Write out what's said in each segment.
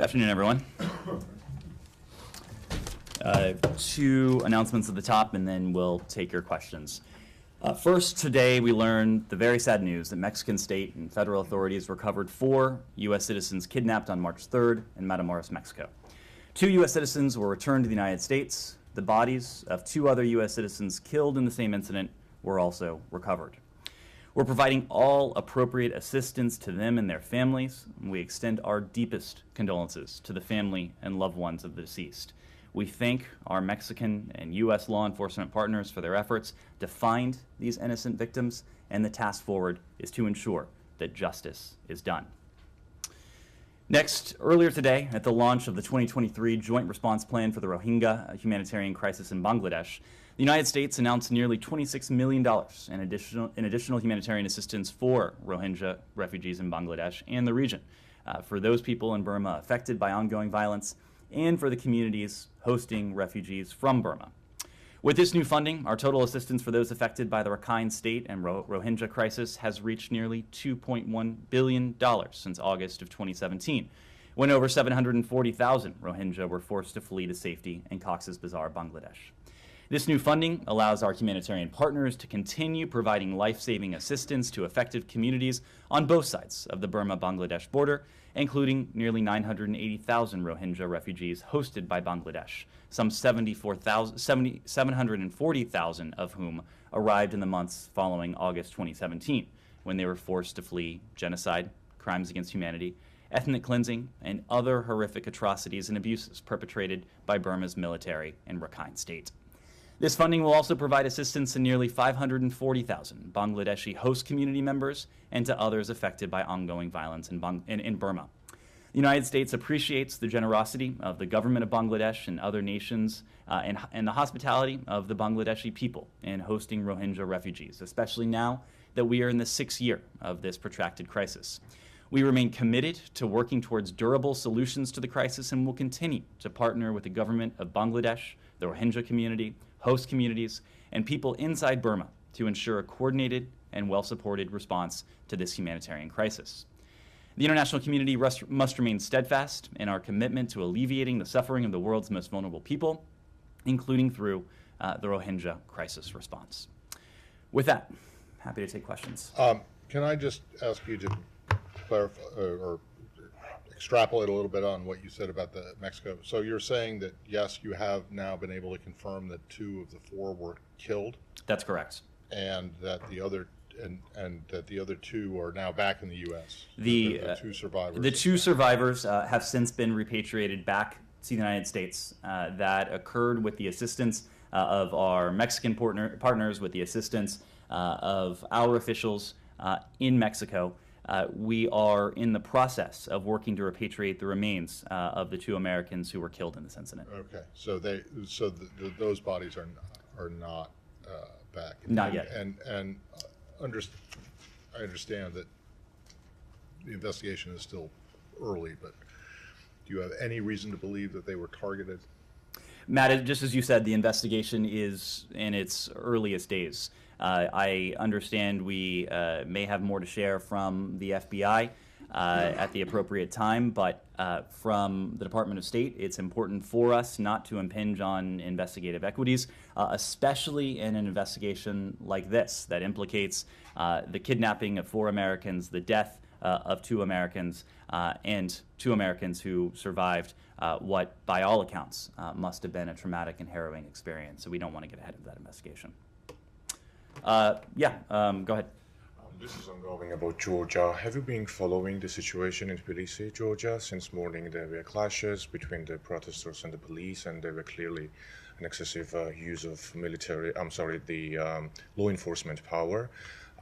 afternoon, everyone. Two announcements at the top, and then we'll take your questions. First, today we learned the very sad news that Mexican state and federal authorities recovered 4 U.S. citizens kidnapped on March 3rd in Matamoros, Mexico. 2 U.S. citizens were returned to the United States. The bodies of 2 other U.S. citizens killed in the same incident were also recovered. We're providing all appropriate assistance to them and their families. We extend our deepest condolences to the family and loved ones of the deceased. We thank our Mexican and U.S. law enforcement partners for their efforts to find these innocent victims, and the task forward is to ensure that justice is done. Next, earlier today, at the launch of the 2023 Joint Response Plan for the Rohingya humanitarian crisis in Bangladesh, the United States announced nearly $26 million in additional humanitarian assistance for Rohingya refugees in Bangladesh and the region, for those people in Burma affected by ongoing violence, and for the communities hosting refugees from Burma. With this new funding, our total assistance for those affected by the Rakhine State and Rohingya crisis has reached nearly $2.1 billion since August of 2017, when over 740,000 Rohingya were forced to flee to safety in Cox's Bazar, Bangladesh. This new funding allows our humanitarian partners to continue providing life-saving assistance to affected communities on both sides of the Burma-Bangladesh border, including nearly 980,000 Rohingya refugees hosted by Bangladesh, some 740,000 of whom arrived in the months following August 2017, when they were forced to flee genocide, crimes against humanity, ethnic cleansing, and other horrific atrocities and abuses perpetrated by Burma's military in Rakhine State. This funding will also provide assistance to nearly 540,000 Bangladeshi host community members and to others affected by ongoing violence in Burma. The United States appreciates the generosity of the government of Bangladesh and other nations and the hospitality of the Bangladeshi people in hosting Rohingya refugees, especially now that we are in the 6th year of this protracted crisis. We remain committed to working towards durable solutions to the crisis and will continue to partner with the government of Bangladesh, the Rohingya community, host communities, and people inside Burma to ensure a coordinated and well-supported response to this humanitarian crisis. The international community must remain steadfast in our commitment to alleviating the suffering of the world's most vulnerable people, including through the Rohingya crisis response. With that, happy to take questions. Can I just ask you to clarify or extrapolate a little bit on what you said about the Mexico? So you're saying that, yes, you have now been able to confirm that 2 of the 4 were killed? That's correct. And that the other that the other 2 are now back in the U.S. The 2 survivors. The 2 survivors have since been repatriated back to the United States. That occurred with the assistance of our Mexican partners, with the assistance of our officials in Mexico. We are in the process of working to repatriate the remains of the 2 Americans who were killed in this incident. Okay, so those bodies are not back. Not yet. And I understand that the investigation is still early, but do you have any reason to believe that they were targeted? Matt, just as you said, the investigation is in its earliest days. I understand we may have more to share from the FBI at the appropriate time, but from the Department of State, it's important for us not to impinge on investigative equities, especially in an investigation like this that implicates the kidnapping of 4 Americans, the death of 2 Americans, and 2 Americans who survived what, by all accounts, must have been a traumatic and harrowing experience. So we don't want to get ahead of that investigation. Go ahead. This is ongoing about Georgia. Have you been following the situation in Tbilisi, Georgia? Since morning there were clashes between the protesters and the police, and there were clearly an excessive use of law enforcement power.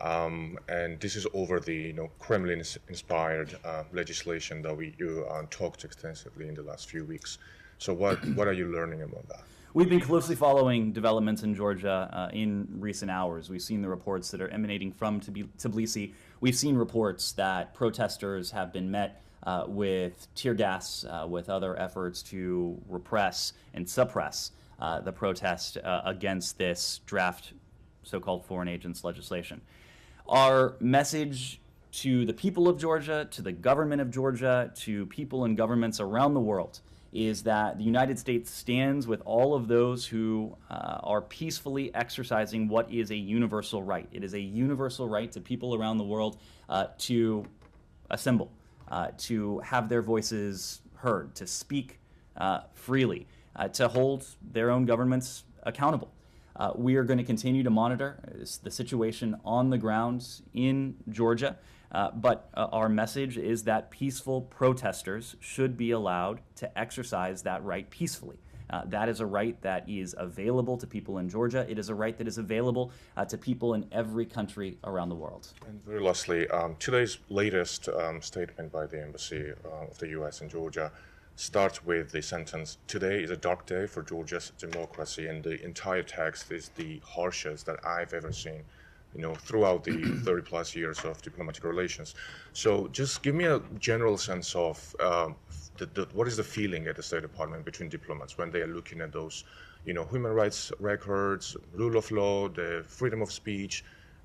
And this is over the Kremlin-inspired legislation that you talked extensively in the last few weeks. So what are you learning about that? We've been closely following developments in Georgia in recent hours. We've seen the reports that are emanating from Tbilisi. We've seen reports that protesters have been met with tear gas, with other efforts to repress and suppress the protest against this draft so-called foreign agents legislation. Our message to the people of Georgia, to the government of Georgia, to people and governments around the world, is that the United States stands with all of those who are peacefully exercising what is a universal right. It is a universal right to people around the world to assemble, to have their voices heard, to speak freely, to hold their own governments accountable. We are going to continue to monitor the situation on the ground in Georgia, but our message is that peaceful protesters should be allowed to exercise that right peacefully. That is a right that is available to people in Georgia. It is a right that is available to people in every country around the world. And very lastly, today's latest statement by the Embassy of the U.S. in Georgia starts with the sentence, "Today is a dark day for Georgia's democracy," and the entire text is the harshest that I've ever seen, throughout the 30 plus years of diplomatic relations. So just give me a general sense of what is the feeling at the State Department between diplomats when they are looking at those, human rights records, rule of law, the freedom of speech,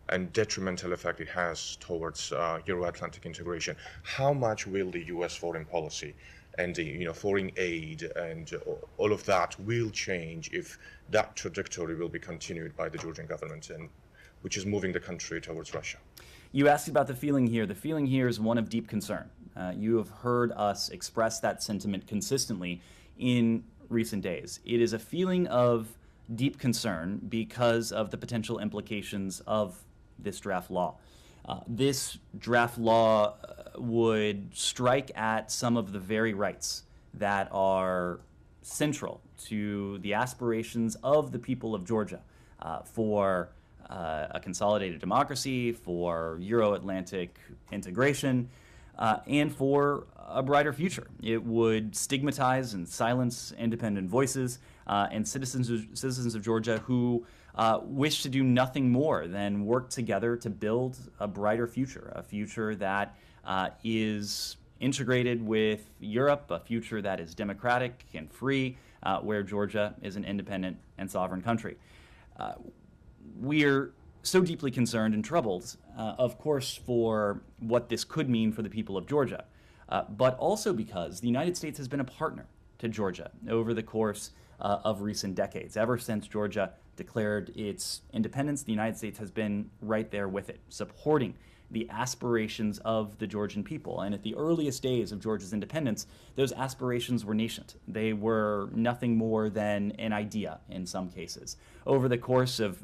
and detrimental effect it has towards Euro-Atlantic integration. How much will the U.S. foreign policy and the foreign aid and all of that will change if that trajectory will be continued by the Georgian government, and which is moving the country towards Russia? You asked about the feeling here. The feeling here is one of deep concern. You have heard us express that sentiment consistently in recent days. It is a feeling of deep concern because of the potential implications of this draft law. This draft law would strike at some of the very rights that are central to the aspirations of the people of Georgia for a consolidated democracy, for Euro-Atlantic integration, and for a brighter future. It would stigmatize and silence independent voices and citizens of Georgia who wish to do nothing more than work together to build a brighter future, a future that is integrated with Europe, a future that is democratic and free, where Georgia is an independent and sovereign country. We're so deeply concerned and troubled, of course, for what this could mean for the people of Georgia, but also because the United States has been a partner to Georgia over the course of recent decades. Ever since Georgia declared its independence, the United States has been right there with it, supporting the aspirations of the Georgian people. And at the earliest days of Georgia's independence, those aspirations were nascent. They were nothing more than an idea in some cases. Over the course of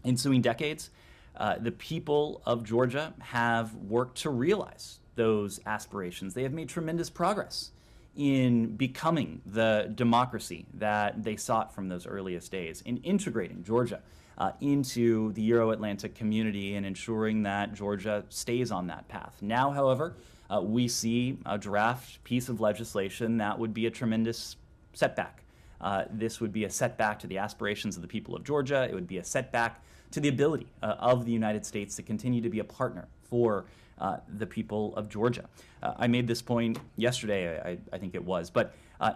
ensuing decades, the people of Georgia have worked to realize those aspirations. They have made tremendous progress in becoming the democracy that they sought from those earliest days, in integrating Georgia into the Euro-Atlantic community and ensuring that Georgia stays on that path. Now, however, we see a draft piece of legislation that would be a tremendous setback. This would be a setback to the aspirations of the people of Georgia. It would be a setback to the ability of the United States to continue to be a partner for the people of Georgia. I made this point yesterday, I think it was, but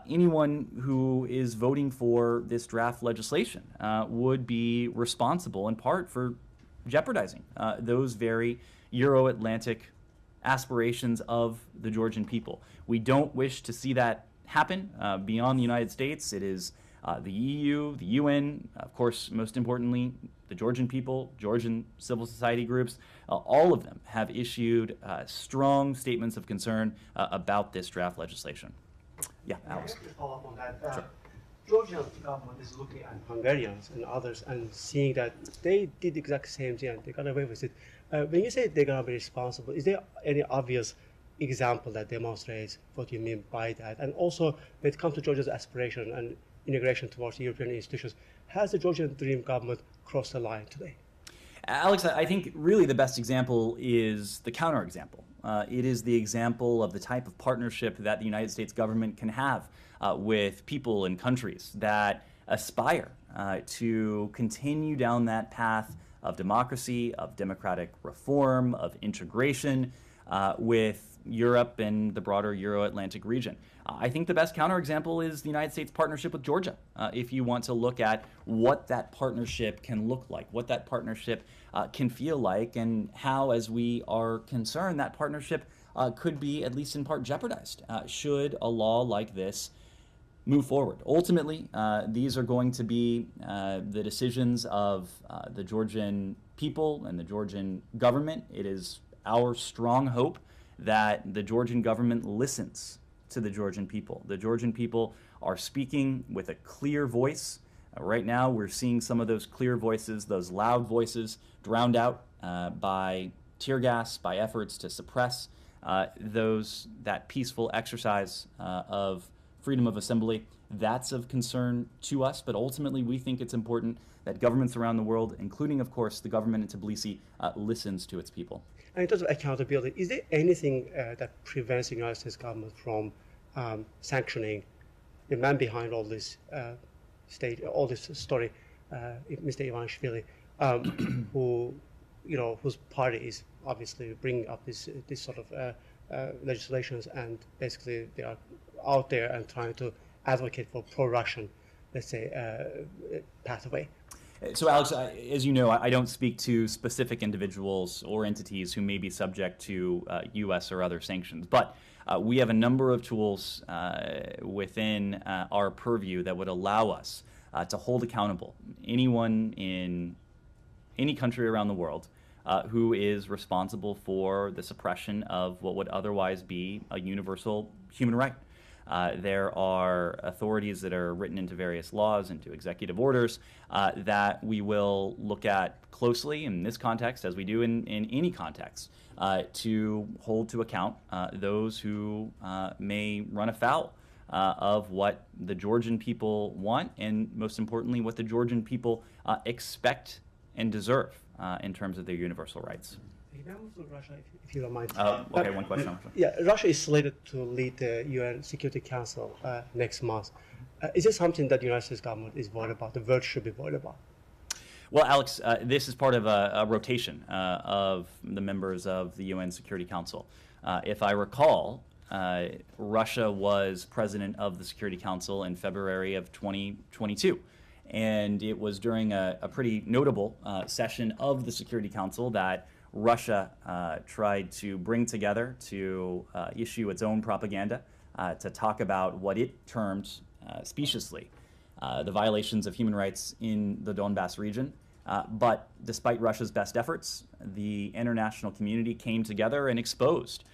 anyone who is voting for this draft legislation would be responsible in part for jeopardizing those very Euro-Atlantic aspirations of the Georgian people. We don't wish to see that happen beyond the United States. It is the EU, the UN, of course, most importantly, the Georgian people, Georgian civil society groups, all of them have issued strong statements of concern about this draft legislation. Yeah, Alex. To follow up on that, sure. Georgian government is looking at Hungarians and others and seeing that they did the exact same thing and they got away with it. When you say they're going to be responsible, is there any obvious example that demonstrates what you mean by that? And also, when it comes to Georgia's aspiration and integration towards European institutions, has the Georgian Dream government crossed the line today? Alex, I think really the best example is the counterexample. It is the example of the type of partnership that the United States government can have with people and countries that aspire to continue down that path of democracy, of democratic reform, of integration, with Europe and the broader Euro-Atlantic region. I think the best counterexample is the United States partnership with Georgia. If you want to look at what that partnership can look like, what that partnership can feel like, and how, as we are concerned, that partnership could be, at least in part, jeopardized should a law like this move forward. Ultimately, these are going to be the decisions of the Georgian people and the Georgian government. It is our strong hope that the Georgian government listens to the Georgian people. The Georgian people are speaking with a clear voice. Right now, we're seeing some of those clear voices, those loud voices, drowned out by tear gas, by efforts to suppress that peaceful exercise of freedom of assembly. That's of concern to us, but ultimately we think it's important that governments around the world, including, of course, the government in Tbilisi, listens to its people. And in terms of accountability, is there anything that prevents the United States government from sanctioning the man behind all this story, Mr. Ivanishvili, whose party is obviously bringing up this sort of legislations, and basically they are out there and trying to advocate for pro-Russian, let's say, pathway? So, Alex, as you know, I don't speak to specific individuals or entities who may be subject to U.S. or other sanctions, but we have a number of tools within our purview that would allow us to hold accountable anyone in any country around the world who is responsible for the suppression of what would otherwise be a universal human right. There are authorities that are written into various laws, into executive orders, that we will look at closely in this context, as we do in any context, to hold to account those who may run afoul of what the Georgian people want, and most importantly, what the Georgian people expect and deserve in terms of their universal rights. Russia, if you don't mind. Okay, one question. Yeah, Russia is slated to lead the UN Security Council next month. Is this something that the United States government is worried about, the world should be worried about? Well, Alex, this is part of a rotation of the members of the UN Security Council. If I recall, Russia was president of the Security Council in February of 2022. And it was during a pretty notable session of the Security Council that Russia tried to bring together to issue its own propaganda to talk about what it termed speciously the violations of human rights in the Donbass region. But despite Russia's best efforts, the international community came together and exposed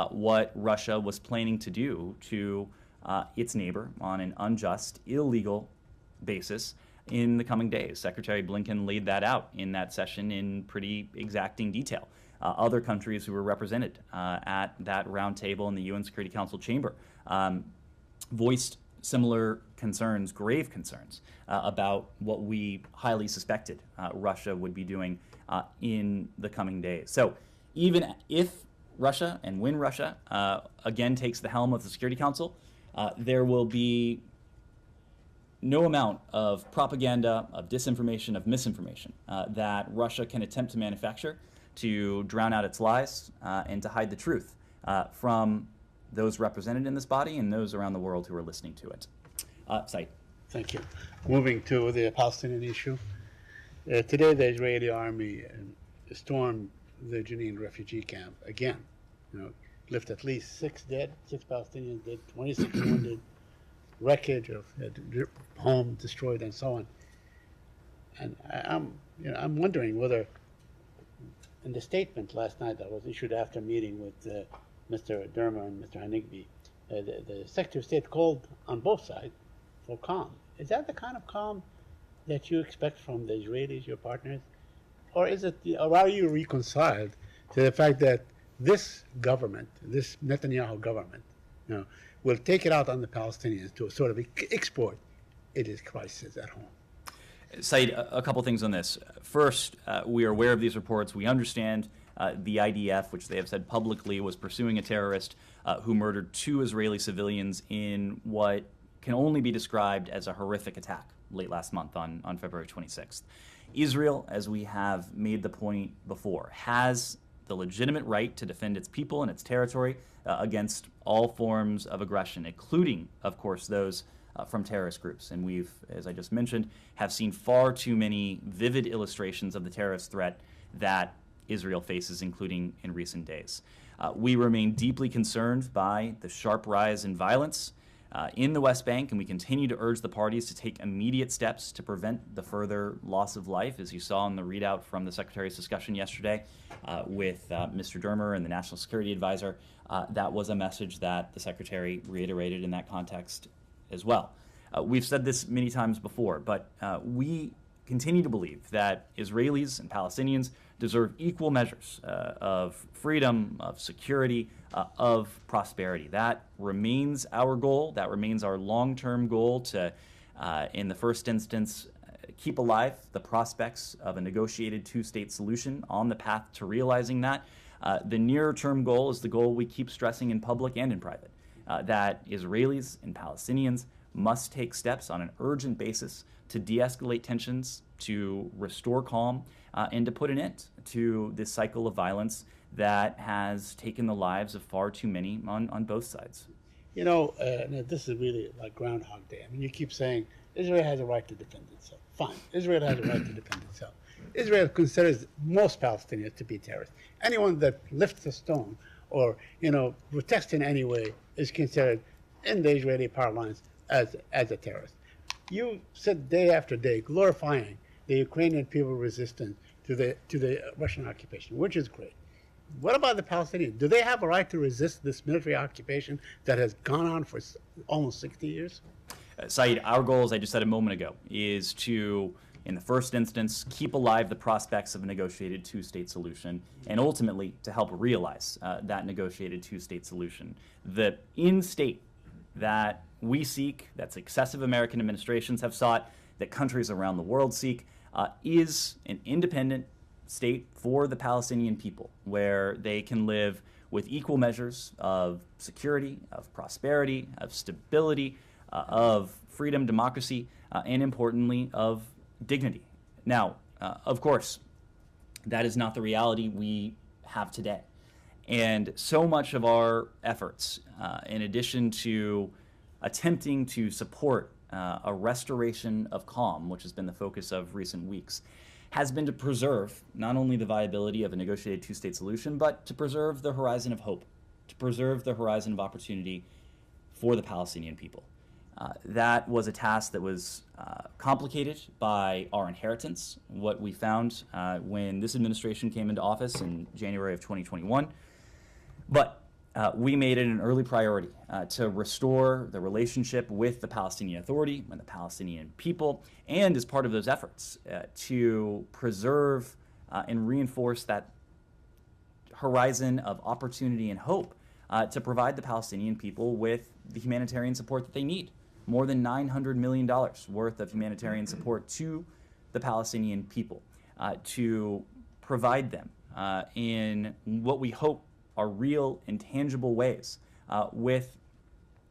what Russia was planning to do to its neighbor on an unjust, illegal basis in the coming days. Secretary Blinken laid that out in that session in pretty exacting detail. Other countries who were represented at that roundtable in the UN Security Council chamber voiced similar concerns, grave concerns, about what we highly suspected Russia would be doing in the coming days. So even if Russia, and when Russia again takes the helm of the Security Council, there will be no amount of propaganda, of disinformation, of misinformation that Russia can attempt to manufacture to drown out its lies and to hide the truth from those represented in this body and those around the world who are listening to it. Said. Thank you. Moving to the Palestinian issue. Today, the Israeli army stormed the Jenin refugee camp again. Left at least 6 Palestinians dead, 26 wounded, wreckage of home destroyed, and so on. And I'm wondering whether, in the statement last night that was issued after meeting with Mr. Dermer and Mr. Hanigbi, the Secretary of State called on both sides for calm. Is that the kind of calm that you expect from the Israelis, your partners, or are you reconciled to the fact that this government, this Netanyahu government, will take it out on the Palestinians to sort of export its crisis at home? Said, a couple things on this. First, we are aware of these reports. We understand the IDF, which they have said publicly, was pursuing a terrorist who murdered 2 Israeli civilians in what can only be described as a horrific attack late last month on February 26th. Israel, as we have made the point before, has the legitimate right to defend its people and its territory against all forms of aggression, including, of course, those from terrorist groups. And we've, as I just mentioned, have seen far too many vivid illustrations of the terrorist threat that Israel faces, including in recent days. We remain deeply concerned by the sharp rise in violence in the West Bank, and we continue to urge the parties to take immediate steps to prevent the further loss of life. As you saw in the readout from the Secretary's discussion yesterday with Mr. Dermer and the National Security Advisor, that was a message that the Secretary reiterated in that context as well. We've said this many times before, but we continue to believe that Israelis and Palestinians deserve equal measures of freedom, of security, of prosperity. That remains our goal. That remains our long-term goal to, in the first instance, keep alive the prospects of a negotiated two-state solution on the path to realizing that. The nearer-term goal is the goal we keep stressing in public and in private, that Israelis and Palestinians must take steps on an urgent basis to de-escalate tensions, to restore calm, and to put an end to this cycle of violence that has taken the lives of far too many on both sides. You know, this is really like Groundhog Day. I mean, you keep saying Israel has a right to defend itself. Fine, Israel has a right to defend itself. Israel considers most Palestinians to be terrorists. Anyone that lifts a stone or, protests in any way is considered, in the Israeli parlance, as a terrorist. You sit day after day glorifying the Ukrainian people's resistance to the Russian occupation, which is great. What about the Palestinians? Do they have a right to resist this military occupation that has gone on for almost 60 years? Saeed, our goal, as I just said a moment ago, is to, in the first instance, keep alive the prospects of a negotiated two-state solution, and ultimately to help realize that negotiated two-state solution. The in-state that we seek, that successive American administrations have sought, that countries around the world seek, is an independent state for the Palestinian people, where they can live with equal measures of security, of prosperity, of stability, of freedom, democracy, and importantly, of dignity. Now, of course, that is not the reality we have today. And so much of our efforts, in addition to attempting to support a restoration of calm, which has been the focus of recent weeks, has been to preserve not only the viability of a negotiated two-state solution, but to preserve the horizon of hope, to preserve the horizon of opportunity for the Palestinian people. That was a task that was complicated by our inheritance, what we found when this administration came into office in January of 2021. But we made it an early priority to restore the relationship with the Palestinian Authority and the Palestinian people, and as part of those efforts to preserve and reinforce that horizon of opportunity and hope to provide the Palestinian people with the humanitarian support that they need. More than $900 million worth of humanitarian support to the Palestinian people to provide them in what we hope are real and tangible ways with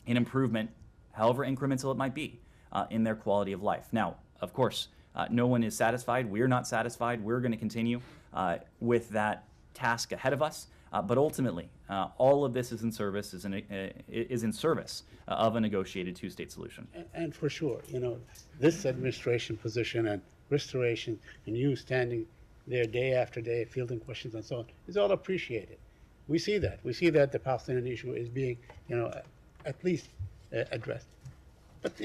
an improvement, however incremental it might be, in their quality of life. Now, of course, no one is satisfied. We're not satisfied. We're going to continue with that task ahead of us. But ultimately, all of this is in service of a negotiated two-state solution. And for sure, this administration position and restoration, and you standing there day after day fielding questions and so on, is all appreciated. We see that. We see that the Palestinian issue is being, at least addressed. But,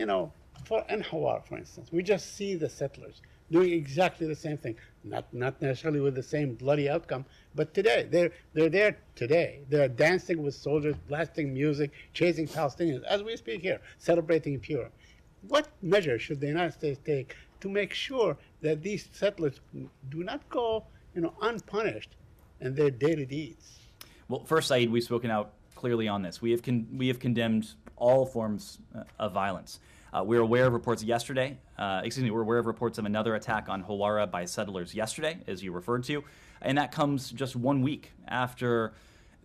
for Anhawar, for instance, we just see the settlers doing exactly the same thing. Not necessarily with the same bloody outcome, but today, they're there today. They're dancing with soldiers, blasting music, chasing Palestinians, as we speak here, celebrating in Purim. What measures should the United States take to make sure that these settlers do not go, unpunished in their daily deeds? Well, first, Saeed, we've spoken out clearly on this. We have condemned all forms of violence. We're aware of reports yesterday. We're aware of reports of another attack on Hawara by settlers yesterday, as you referred to, and that comes just 1 week after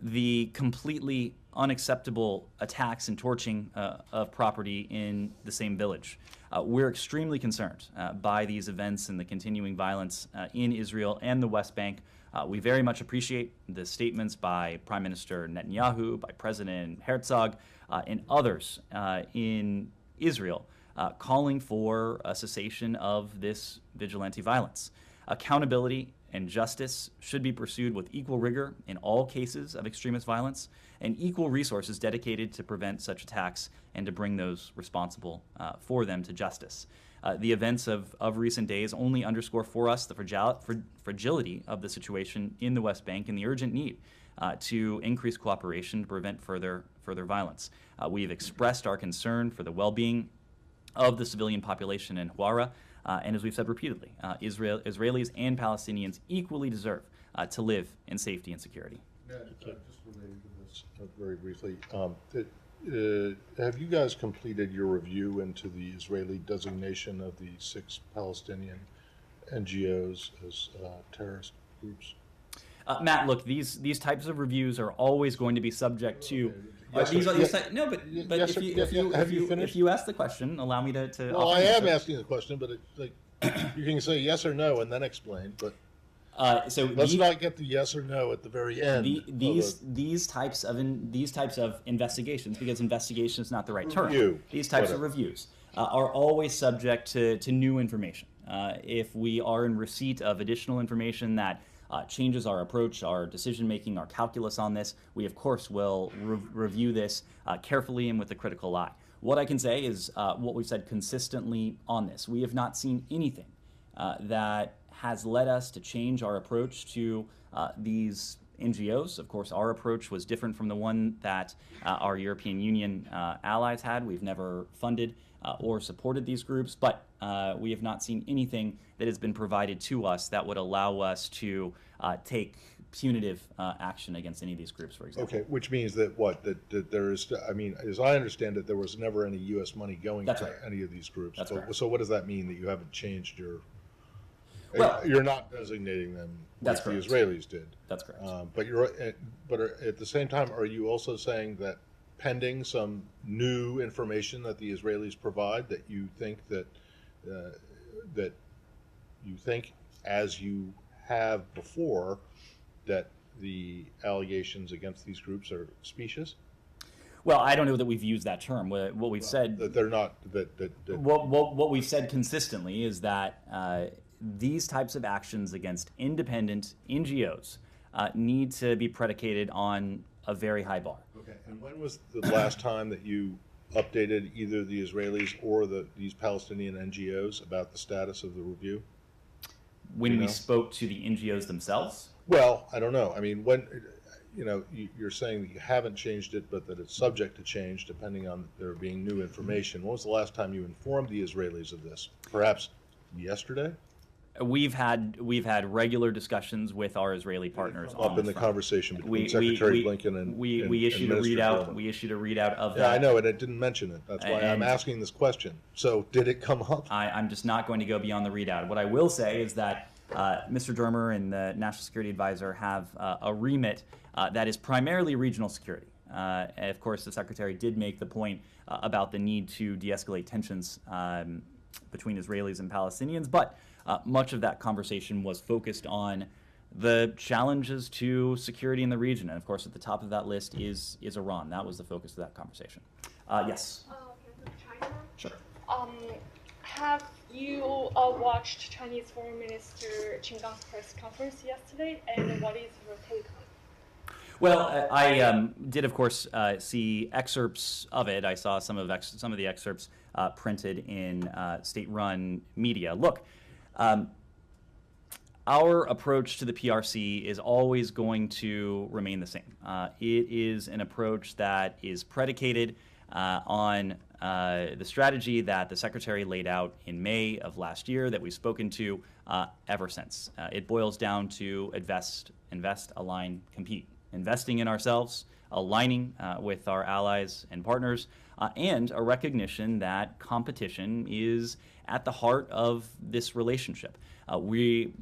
the completely unacceptable attacks and torching of property in the same village. We're extremely concerned by these events and the continuing violence in Israel and the West Bank We very much appreciate the statements by Prime Minister Netanyahu, by President Herzog, and others in Israel calling for a cessation of this vigilante violence. Accountability and justice should be pursued with equal rigor in all cases of extremist violence, and equal resources dedicated to prevent such attacks and to bring those responsible for them to justice. The events of recent days only underscore for us the fragility of the situation in the West Bank and the urgent need to increase cooperation to prevent further violence. We've expressed our concern for the well-being of the civilian population in Huwara, and as we've said repeatedly, Israelis and Palestinians equally deserve to live in safety and security. Just related to this very briefly, have you guys completed your review into the Israeli designation of the 6 Palestinian NGOs as terrorist groups? Matt, look, these types of reviews are always going to be subject to. Yes, No, but yes, if you ask the question, allow me to. Well, offer I an am answer. asking the question, but you can say yes or no and then explain. But So let's not get the yes or no at the very end. These types of investigations, because investigation is not the right term. Review. These types of Whatever. reviews are always subject to new information. If we are in receipt of additional information that changes our approach, our decision making, our calculus on this, we of course will review this carefully and with a critical eye. What I can say is what we've said consistently on this. We have not seen anything that has led us to change our approach to these NGOs. Of course, our approach was different from the one that our European Union allies had. We've never funded or supported these groups, but we have not seen anything that has been provided to us that would allow us to take punitive action against any of these groups, for example. Okay, which means that that there is, I mean, as I understand it, there was never any U.S. money going That's to right. any of these groups. That's correct. So what does that mean, that you haven't changed your, Well- you're not designating them That's like the correct. Israelis did? That's correct. But at the same time, are you also saying that pending some new information that the Israelis provide, that you think that as you have before, that the allegations against these groups are specious? Well, I don't know that we've used that term. What we've said, That they're not, that what we've said consistently is that these types of actions against independent NGOs need to be predicated on a very high bar. Okay, and when was the last time that you updated either the Israelis or these Palestinian NGOs about the status of the review? When You we know? spoke to the NGOs themselves, Well, I don't know. I mean, when, you're saying that you haven't changed it, but that it's subject to change depending on there being new information. When was the last time you informed the Israelis of this? Perhaps yesterday? we've had regular discussions with our Israeli partners. Up on in this the front. conversation between Secretary Blinken and we issued and a Minister readout. Sherman. We issued a readout of Yeah, that. I know, and it didn't mention it. That's why I'm And- asking this question. So did it come up? I'm just not going to go beyond the readout. What I will say is that Mr. Dermer and the National Security Advisor have a remit that is primarily regional security. And of course, the Secretary did make the point about the need to de-escalate tensions between Israelis and Palestinians, but much of that conversation was focused on the challenges to security in the region. And of course, at the top of that list is Iran. That was the focus of that conversation. Yes. China. Sure. Have you watched Chinese Foreign Minister Qin Gang's press conference yesterday, and what is your take on it? Well, I did, of course, see excerpts of it. I saw some of the excerpts printed in state-run media. Look, our approach to the PRC is always going to remain the same. It is an approach that is predicated on the strategy that the Secretary laid out in May of last year that we've spoken to ever since. It boils down to invest, align, compete. Investing in ourselves, aligning with our allies and partners, and a recognition that competition is at the heart of this relationship. We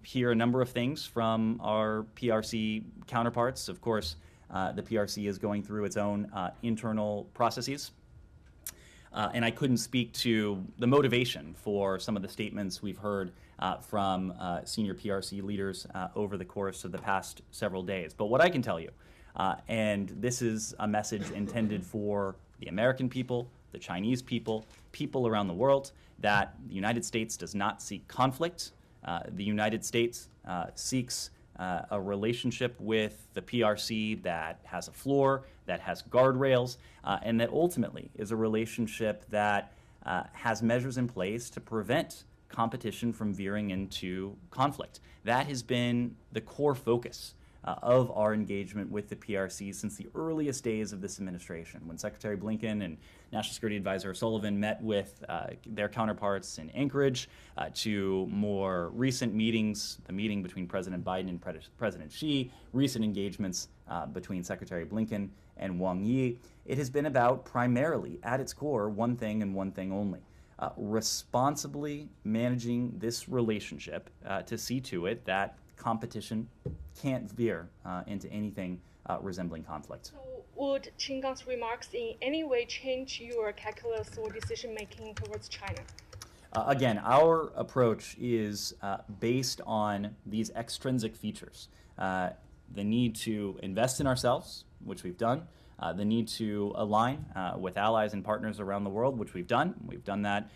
hear a number of things from our PRC counterparts. Of course, the PRC is going through its own internal processes. And I couldn't speak to the motivation for some of the statements we've heard from senior PRC leaders over the course of the past several days. But what I can tell you, and this is a message intended for the American people, the Chinese people, people around the world, that the United States does not seek conflict. The United States seeks a relationship with the PRC that has a floor, that has guardrails, and that ultimately is a relationship that has measures in place to prevent competition from veering into conflict. That has been the core focus of our engagement with the PRC since the earliest days of this administration, when Secretary Blinken and National Security Advisor Sullivan met with their counterparts in Anchorage, to more recent meetings, the meeting between President Biden and President Xi, recent engagements between Secretary Blinken and Wang Yi. It has been about primarily, at its core, one thing and one thing only. Responsibly managing this relationship to see to it that competition can't veer into anything resembling conflict. So would Qin Gang's remarks in any way change your calculus or decision making towards China? Again, our approach is based on these extrinsic features. The need to invest in ourselves, which we've done, the need to align with allies and partners around the world, which we've done. We've done that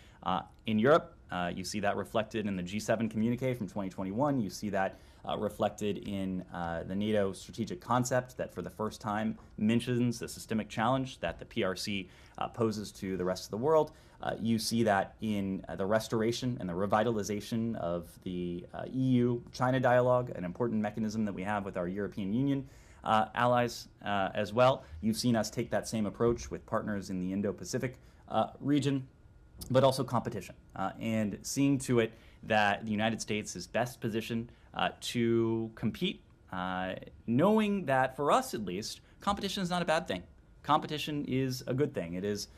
in Europe. You see that reflected in the G7 communique from 2021. You see that reflected in the NATO strategic concept that for the first time mentions the systemic challenge that the PRC poses to the rest of the world. You see that in the restoration and the revitalization of the EU-China dialogue, an important mechanism that we have with our European Union allies as well. You've seen us take that same approach with partners in the Indo-Pacific region, but also competition, and seeing to it that the United States is best positioned to compete, knowing that for us at least, competition is not a bad thing. Competition is a good thing. It is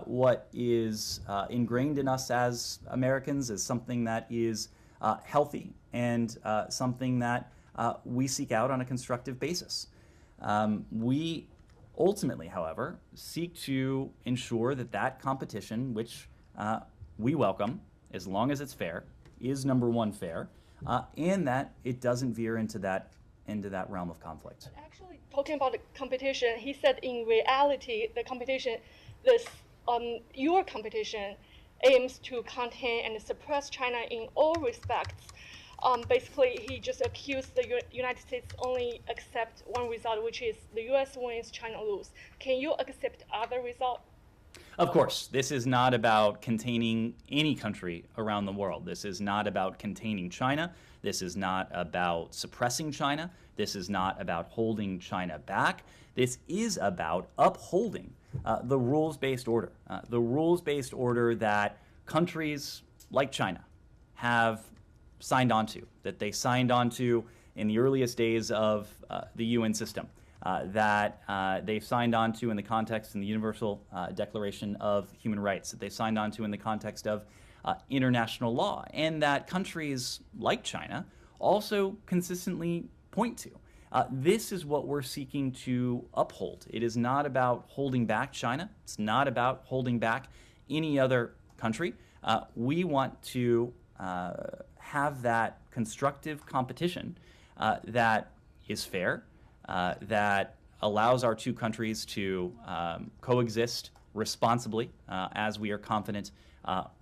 what is ingrained in us as Americans as something that is healthy and something that we seek out on a constructive basis. We ultimately, however, seek to ensure that that competition, which we welcome, as long as it's fair, is number one fair, and that it doesn't veer into that realm of conflict. Actually, talking about the competition, he said in reality, the competition, your competition aims to contain and suppress China in all respects. Basically, he just accused the United States only accept one result, which is the U.S. wins, China lose. Can you accept other result? Of course, this is not about containing any country around the world. This is not about containing China. This is not about suppressing China. This is not about holding China back. This is about upholding the rules-based order. The rules-based order that countries like China have signed onto, that they signed onto in the earliest days of the UN system. That they've signed on to in the context in the Universal Declaration of Human Rights, that they signed on to in the context of international law, and that countries like China also consistently point to. This is what we're seeking to uphold. It is not about holding back China. It's not about holding back any other country. We want to have that constructive competition that is fair, that allows our two countries to coexist responsibly, as we are confident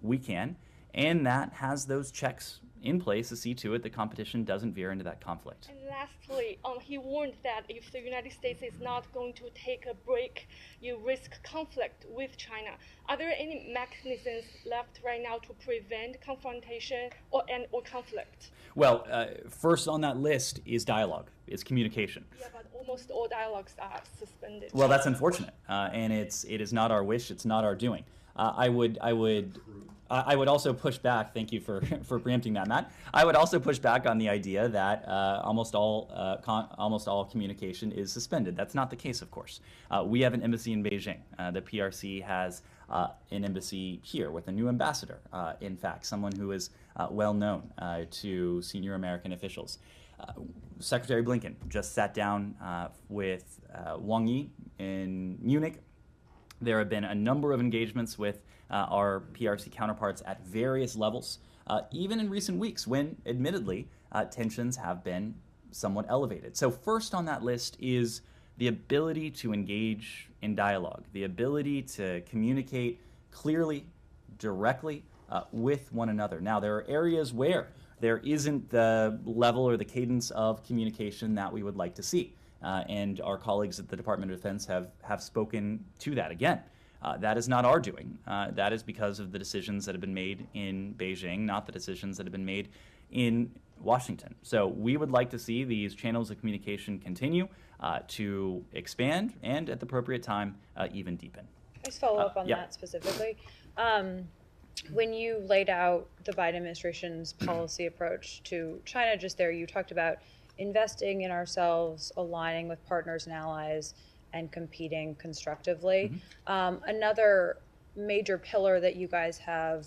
we can, and that has those checks in place to see to it that competition doesn't veer into that conflict. And lastly, he warned that if the United States is not going to take a break, you risk conflict with China. Are there any mechanisms left right now to prevent confrontation or conflict? Well, first on that list is dialogue, is communication. Yeah, but almost all dialogues are suspended. Well, that's unfortunate, and it is not our wish. It's not our doing. I would also push back. Thank you for preempting that, Matt. I would also push back on the idea that almost all communication is suspended. That's not the case, of course. We have an embassy in Beijing. The PRC has an embassy here with a new ambassador. In fact, someone who is well known to senior American officials. Secretary Blinken just sat down with Wang Yi in Munich There have been a number of engagements with our PRC counterparts at various levels, even in recent weeks when, admittedly, tensions have been somewhat elevated. So first on that list is the ability to engage in dialogue, the ability to communicate clearly, directly with one another. Now, there are areas where there isn't the level or the cadence of communication that we would like to see. And our colleagues at the Department of Defense have spoken to that again. That is not our doing. That is because of the decisions that have been made in Beijing, not the decisions that have been made in Washington. So we would like to see these channels of communication continue to expand and, at the appropriate time, even deepen. I just follow up on yeah. that specifically. When you laid out the Biden administration's policy approach to China just there, you talked about investing in ourselves, aligning with partners and allies, and competing constructively. Another major pillar that you guys have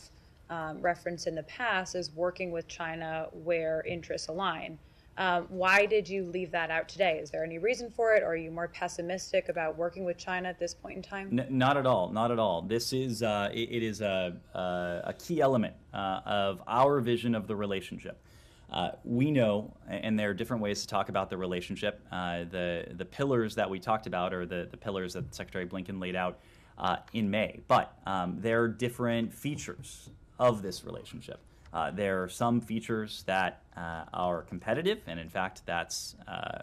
referenced in the past is working with China where interests align. Why did you leave that out today? Is there any reason for it? Or are you more pessimistic about working with China at this point in time? Not at all. Not at all. This is it is a key element of our vision of the relationship. We know, and there are different ways to talk about the relationship. The pillars that we talked about are the pillars that Secretary Blinken laid out in May. But there are different features of this relationship. There are some features that are competitive, and in fact, that's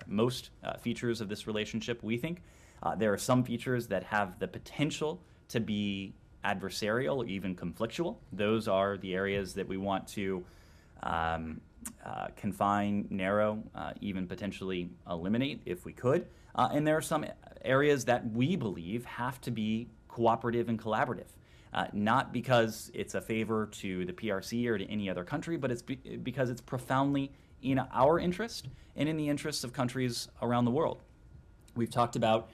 most features of this relationship, we think. There are some features that have the potential to be adversarial or even conflictual. Those are the areas that we want to confine, narrow, even potentially eliminate if we could. And there are some areas that we believe have to be cooperative and collaborative. Not because it's a favor to the PRC or to any other country, but it's because it's profoundly in our interest and in the interests of countries around the world. We've talked about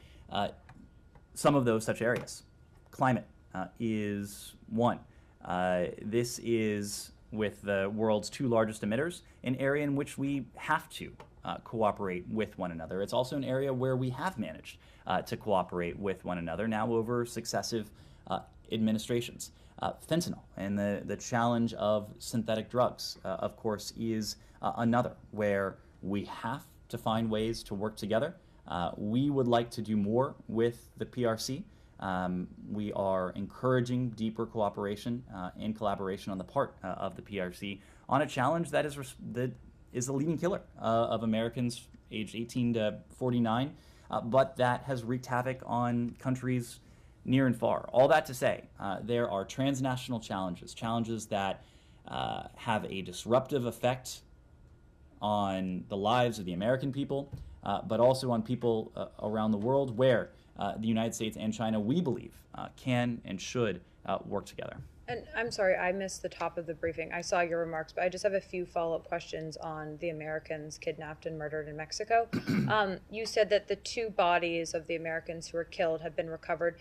some of those such areas. Climate is one. This is, with the world's two largest emitters, an area in which we have to cooperate with one another. It's also an area where we have managed to cooperate with one another now over successive administrations. Fentanyl and the challenge of synthetic drugs, of course, is another where we have to find ways to work together. We would like to do more with the PRC. We are encouraging deeper cooperation and collaboration on the part of the PRC on a challenge that is the leading killer of Americans aged 18 to 49, but that has wreaked havoc on countries near and far. All that to say, there are transnational challenges that have a disruptive effect on the lives of the American people, but also on people around the world where the United States and China, we believe, can and should work together. And I'm sorry, I missed the top of the briefing. I saw your remarks, but I just have a few follow-up questions on the Americans kidnapped and murdered in Mexico. You said that the two bodies of the Americans who were killed have been recovered.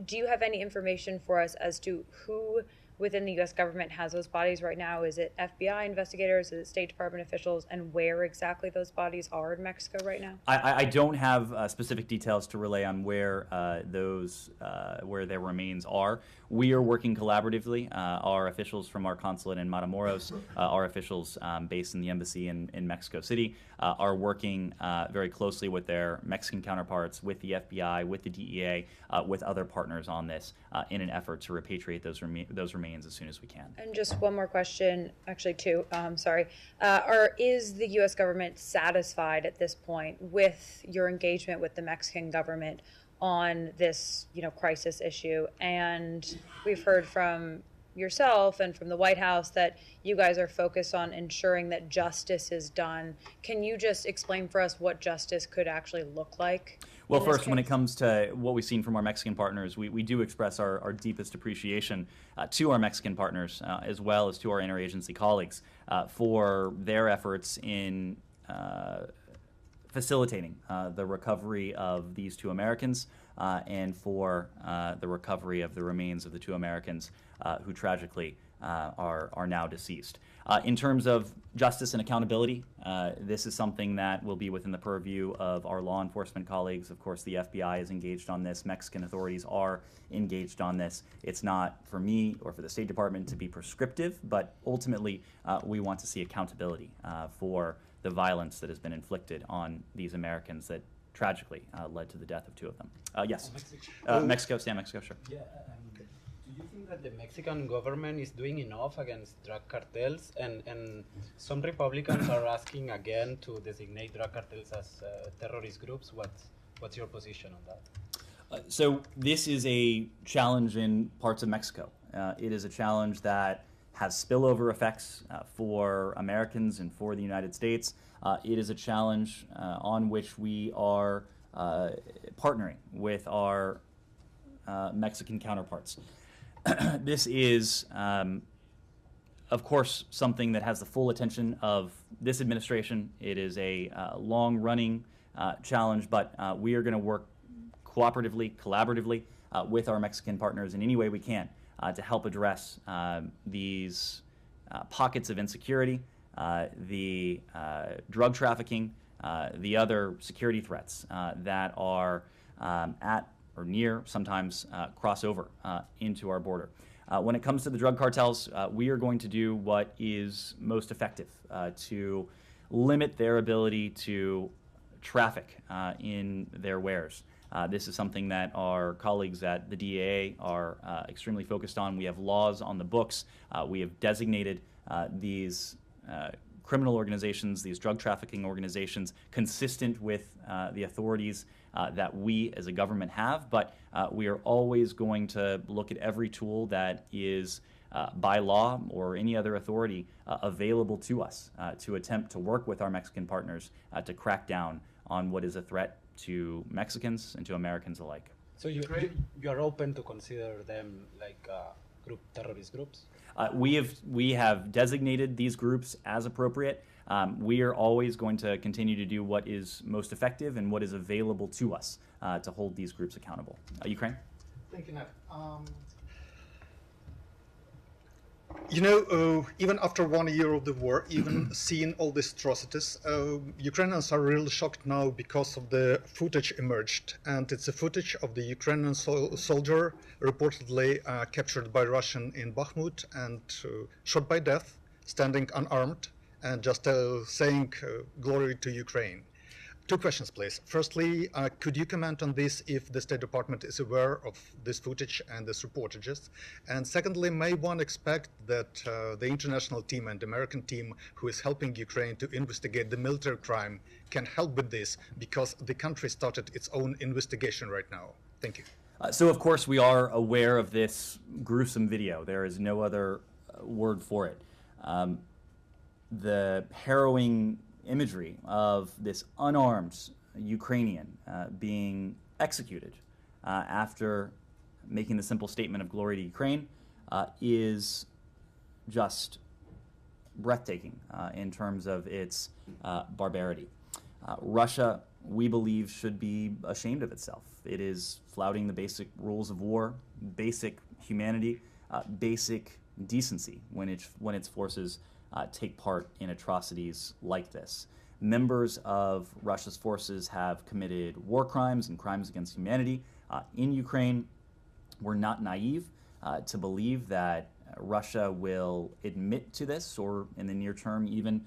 Do you have any information for us as to who within the U.S. government has those bodies right now? Is it FBI investigators? Is it State Department officials? And where exactly those bodies are in Mexico right now? I don't have specific details to relay on where where their remains are. We are working collaboratively. Our officials from our consulate in Matamoros, our officials based in the embassy in Mexico City, are working very closely with their Mexican counterparts, with the FBI, with the DEA, with other partners on this in an effort to repatriate those remains as soon as we can. And just one more question, actually two, sorry. Is the U.S. government satisfied at this point with your engagement with the Mexican government on this, crisis issue? And we've heard from yourself and from the White House that you guys are focused on ensuring that justice is done. Can you just explain for us what justice could actually look like? Well, first, when it comes to what we've seen from our Mexican partners, we do express our deepest appreciation to our Mexican partners, as well as to our interagency colleagues, for their efforts in facilitating the recovery of these two Americans and for the recovery of the remains of the two Americans who tragically are now deceased. In terms of justice and accountability, this is something that will be within the purview of our law enforcement colleagues. Of course, the FBI is engaged on this. Mexican authorities are engaged on this. It's not for me or for the State Department to be prescriptive, but ultimately we want to see accountability for the violence that has been inflicted on these Americans that tragically led to the death of 2 of them. Yes. Mexico, San Mexico, sure. Yeah, do you think that the Mexican government is doing enough against drug cartels? And some Republicans are asking again to designate drug cartels as terrorist groups. What's your position on that? So this is a challenge in parts of Mexico. It is a challenge that has spillover effects for Americans and for the United States. It is a challenge on which we are partnering with our Mexican counterparts. This is, of course, something that has the full attention of this administration. It is a long-running challenge, but we are going to work cooperatively, collaboratively with our Mexican partners in any way we can to help address these pockets of insecurity, the drug trafficking, the other security threats that are at or near, sometimes cross over into our border. When it comes to the drug cartels, we are going to do what is most effective to limit their ability to traffic in their wares. This is something that our colleagues at the DEA are extremely focused on. We have laws on the books. We have designated these criminal organizations, these drug trafficking organizations, consistent with the authorities that we as a government have, but we are always going to look at every tool that is by law or any other authority available to us to attempt to work with our Mexican partners to crack down on what is a threat to Mexicans and to Americans alike. So you are open to consider them like terrorist groups? We have designated these groups as appropriate. We are always going to continue to do what is most effective and what is available to us to hold these groups accountable. Ukraine? Thank you, Ned. You know, even after 1 year of the war, even seeing all these atrocities, Ukrainians are really shocked now because of the footage emerged. And it's a footage of the Ukrainian soldier reportedly captured by Russian in Bakhmut and shot by death, standing unarmed and just saying glory to Ukraine. 2 questions, please. Firstly, could you comment on this if the State Department is aware of this footage and these reportages? And secondly, may one expect that the international team and American team who is helping Ukraine to investigate the military crime can help with this because the country started its own investigation right now? Thank you. So, of course, we are aware of this gruesome video. There is no other word for it. The harrowing imagery of this unarmed Ukrainian being executed after making the simple statement of glory to Ukraine is just breathtaking in terms of its barbarity. Russia, we believe, should be ashamed of itself. It is flouting the basic rules of war, basic humanity, basic decency when its forces take part in atrocities like this. Members of Russia's forces have committed war crimes and crimes against humanity in Ukraine. We're not naive to believe that Russia will admit to this or in the near term even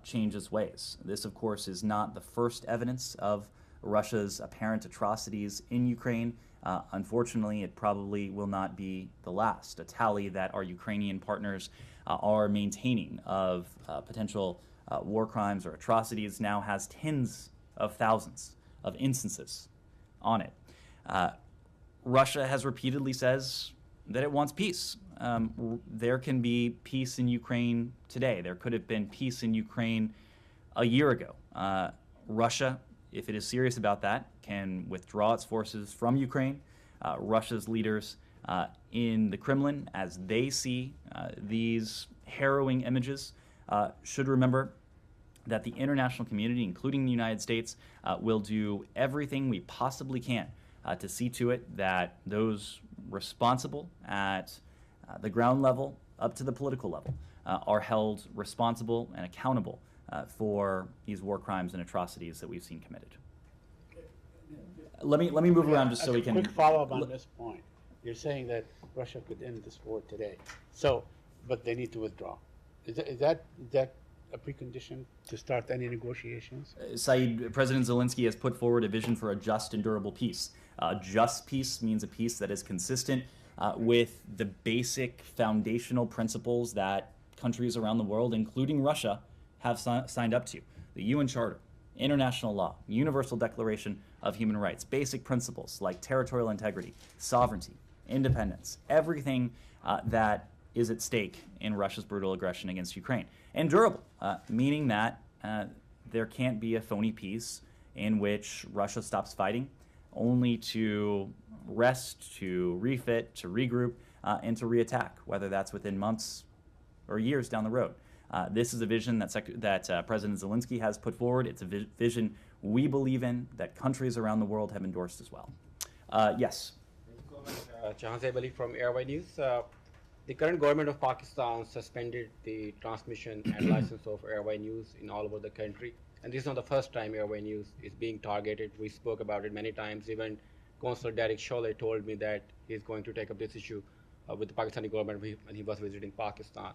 change its ways. This, of course, is not the first evidence of Russia's apparent atrocities in Ukraine. Unfortunately, it probably will not be the last. A tally that our Ukrainian partners are maintaining of potential war crimes or atrocities now has tens of thousands of instances on it. Russia has repeatedly says that it wants peace. There can be peace in Ukraine today. There could have been peace in Ukraine a year ago. Russia, if it is serious about that, can withdraw its forces from Ukraine. Russia's leaders in the Kremlin, as they see these harrowing images, should remember that the international community, including the United States, will do everything we possibly can to see to it that those responsible at the ground level up to the political level, are held responsible and accountable for these war crimes and atrocities that we've seen committed. Let me move around just so we can. Quick follow-up on this point. You're saying that Russia could end this war today, but they need to withdraw. Is that a precondition to start any negotiations? Saeed, President Zelensky has put forward a vision for a just and durable peace. Just peace means a peace that is consistent with the basic foundational principles that countries around the world, including Russia, have signed up to. The UN Charter, international law, Universal Declaration of Human Rights, basic principles like territorial integrity, sovereignty, independence, everything that is at stake in Russia's brutal aggression against Ukraine. And durable, meaning that there can't be a phony peace in which Russia stops fighting only to rest, to refit, to regroup, and to reattack, whether that's within months or years down the road. This is a vision that President Zelensky has put forward. It's a vision we believe in, that countries around the world have endorsed as well. Yes? Jahan Zaibali from Airway News. The current government of Pakistan suspended the transmission and license of Airway News in all over the country. And this is not the first time Airway News is being targeted. We spoke about it many times. Even Consul Derek Sholay told me that he's going to take up this issue with the Pakistani government when he was visiting Pakistan.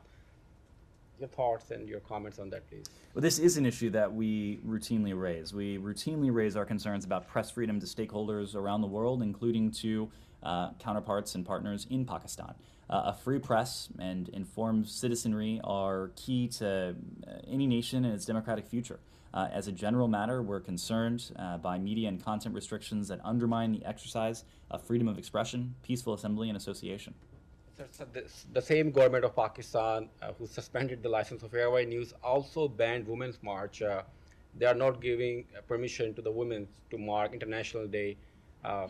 Your thoughts and your comments on that, please. Well, this is an issue that we routinely raise. We routinely raise our concerns about press freedom to stakeholders around the world, including to counterparts and partners in Pakistan. A free press and informed citizenry are key to any nation and its democratic future. As a general matter, we're concerned by media and content restrictions that undermine the exercise of freedom of expression, peaceful assembly, and association. So the same government of Pakistan who suspended the license of Airway News also banned Women's March. They are not giving permission to the women to mark International Day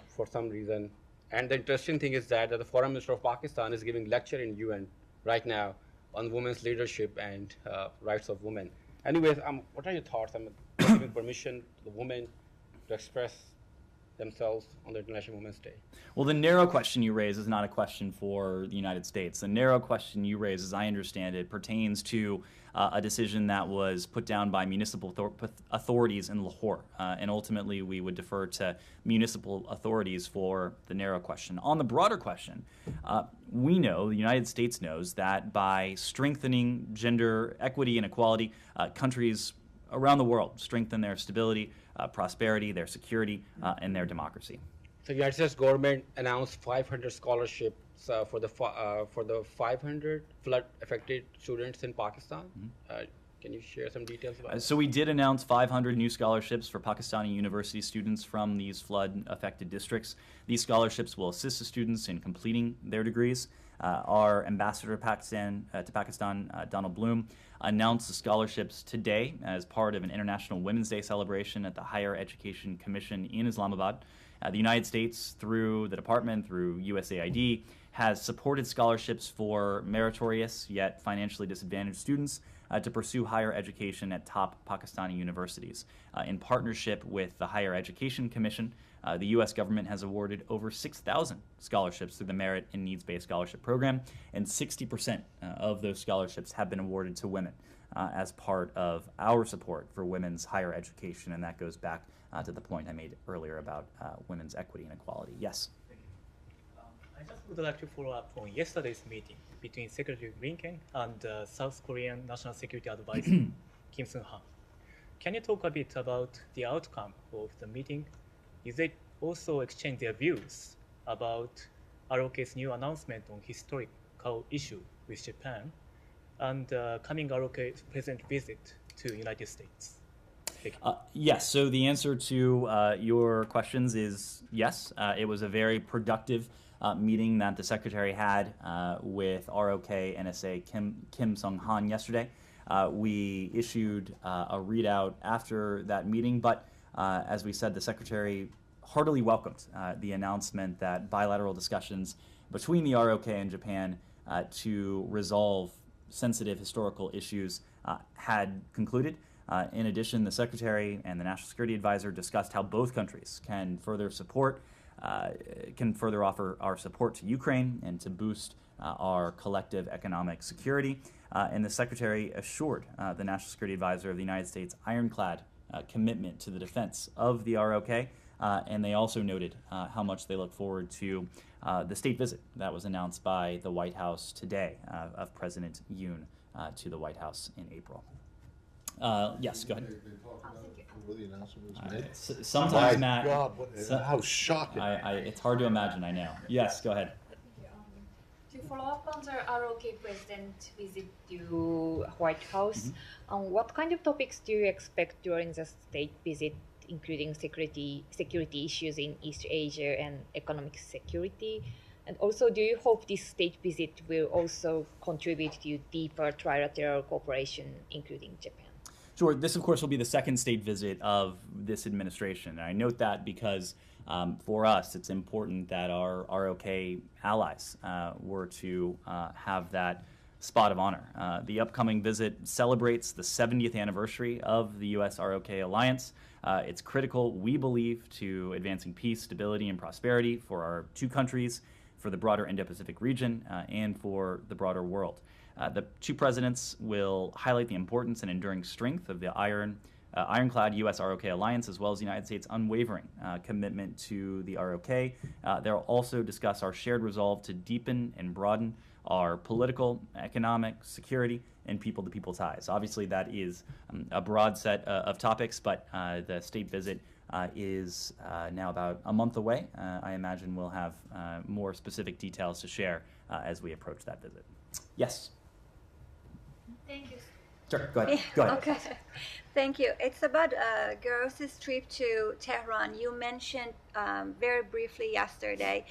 for some reason. And the interesting thing is that the Foreign Minister of Pakistan is giving lecture in UN right now on women's leadership and rights of women. Anyways, what are your thoughts on giving permission to the women to express themselves on the International Women's Day? Well, the narrow question you raise is not a question for the United States. The narrow question you raise, as I understand it, pertains to a decision that was put down by municipal authorities in Lahore. And ultimately, we would defer to municipal authorities for the narrow question. On the broader question, we know, the United States knows, that by strengthening gender equity and equality, countries around the world strengthen their stability, prosperity, their security, and their democracy. So the United States government announced 500 scholarships for the 500 flood-affected students in Pakistan. Mm-hmm. Can you share some details about that? So we did announce 500 new scholarships for Pakistani university students from these flood-affected districts. These scholarships will assist the students in completing their degrees. Our ambassador to Pakistan, Donald Bloom, announced the scholarships today as part of an International Women's Day celebration at the Higher Education Commission in Islamabad. The United States, through the department, through USAID, has supported scholarships for meritorious yet financially disadvantaged students to pursue higher education at top Pakistani universities. In partnership with the Higher Education Commission, the U.S. government has awarded over 6,000 scholarships through the Merit and Needs-Based Scholarship Program, and 60% of those scholarships have been awarded to women as part of our support for women's higher education, and that goes back to the point I made earlier about women's equity and equality. Yes? I just would like to follow up on yesterday's meeting between Secretary Blinken and South Korean National Security Advisor Kim Seung-han. Can you talk a bit about the outcome of the meeting? Did they also exchange their views about ROK's new announcement on historical issue with Japan and coming ROK's present visit to the United States? Yes, so the answer to your questions is yes. It was a very productive meeting that the Secretary had with ROK NSA Kim Seung-han yesterday. We issued a readout after that meeting, but as we said, the Secretary heartily welcomed the announcement that bilateral discussions between the ROK and Japan to resolve sensitive historical issues had concluded. In addition, the Secretary and the National Security Advisor discussed how both countries can further offer our support to Ukraine and to boost our collective economic security. And the Secretary assured the National Security Advisor of the United States ironclad commitment to the defense of the ROK. And they also noted how much they look forward to the state visit that was announced by the White House today of President Yoon to the White House in April. Yes, go ahead. They talked about it before the announcement was made. Sometimes, My Matt. God, how shocking. It's hard to imagine, I know. Yes, go ahead. To follow up on the ROK president visit to White House, what kind of topics do you expect during the state visit, including security issues in East Asia and economic security? And also, do you hope this state visit will also contribute to deeper trilateral cooperation, including Japan? Sure. This, of course, will be the second state visit of this administration. And I note that because for us, it's important that our ROK allies were to have that spot of honor. The upcoming visit celebrates the 70th anniversary of the U.S. ROK alliance. It's critical, we believe, to advancing peace, stability, and prosperity for our two countries, for the broader Indo-Pacific region, and for the broader world. The two presidents will highlight the importance and enduring strength of the ironclad U.S. ROK alliance, as well as the United States' unwavering commitment to the ROK. They'll also discuss our shared resolve to deepen and broaden our political, economic, security, and people-to-people ties. Obviously, that is a broad set of topics, but the state visit is now about a month away. I imagine we'll have more specific details to share as we approach that visit. Yes? Thank you. Sure, go ahead. Go ahead. Okay, thank you. It's about Gross's trip to Tehran. You mentioned very briefly yesterday,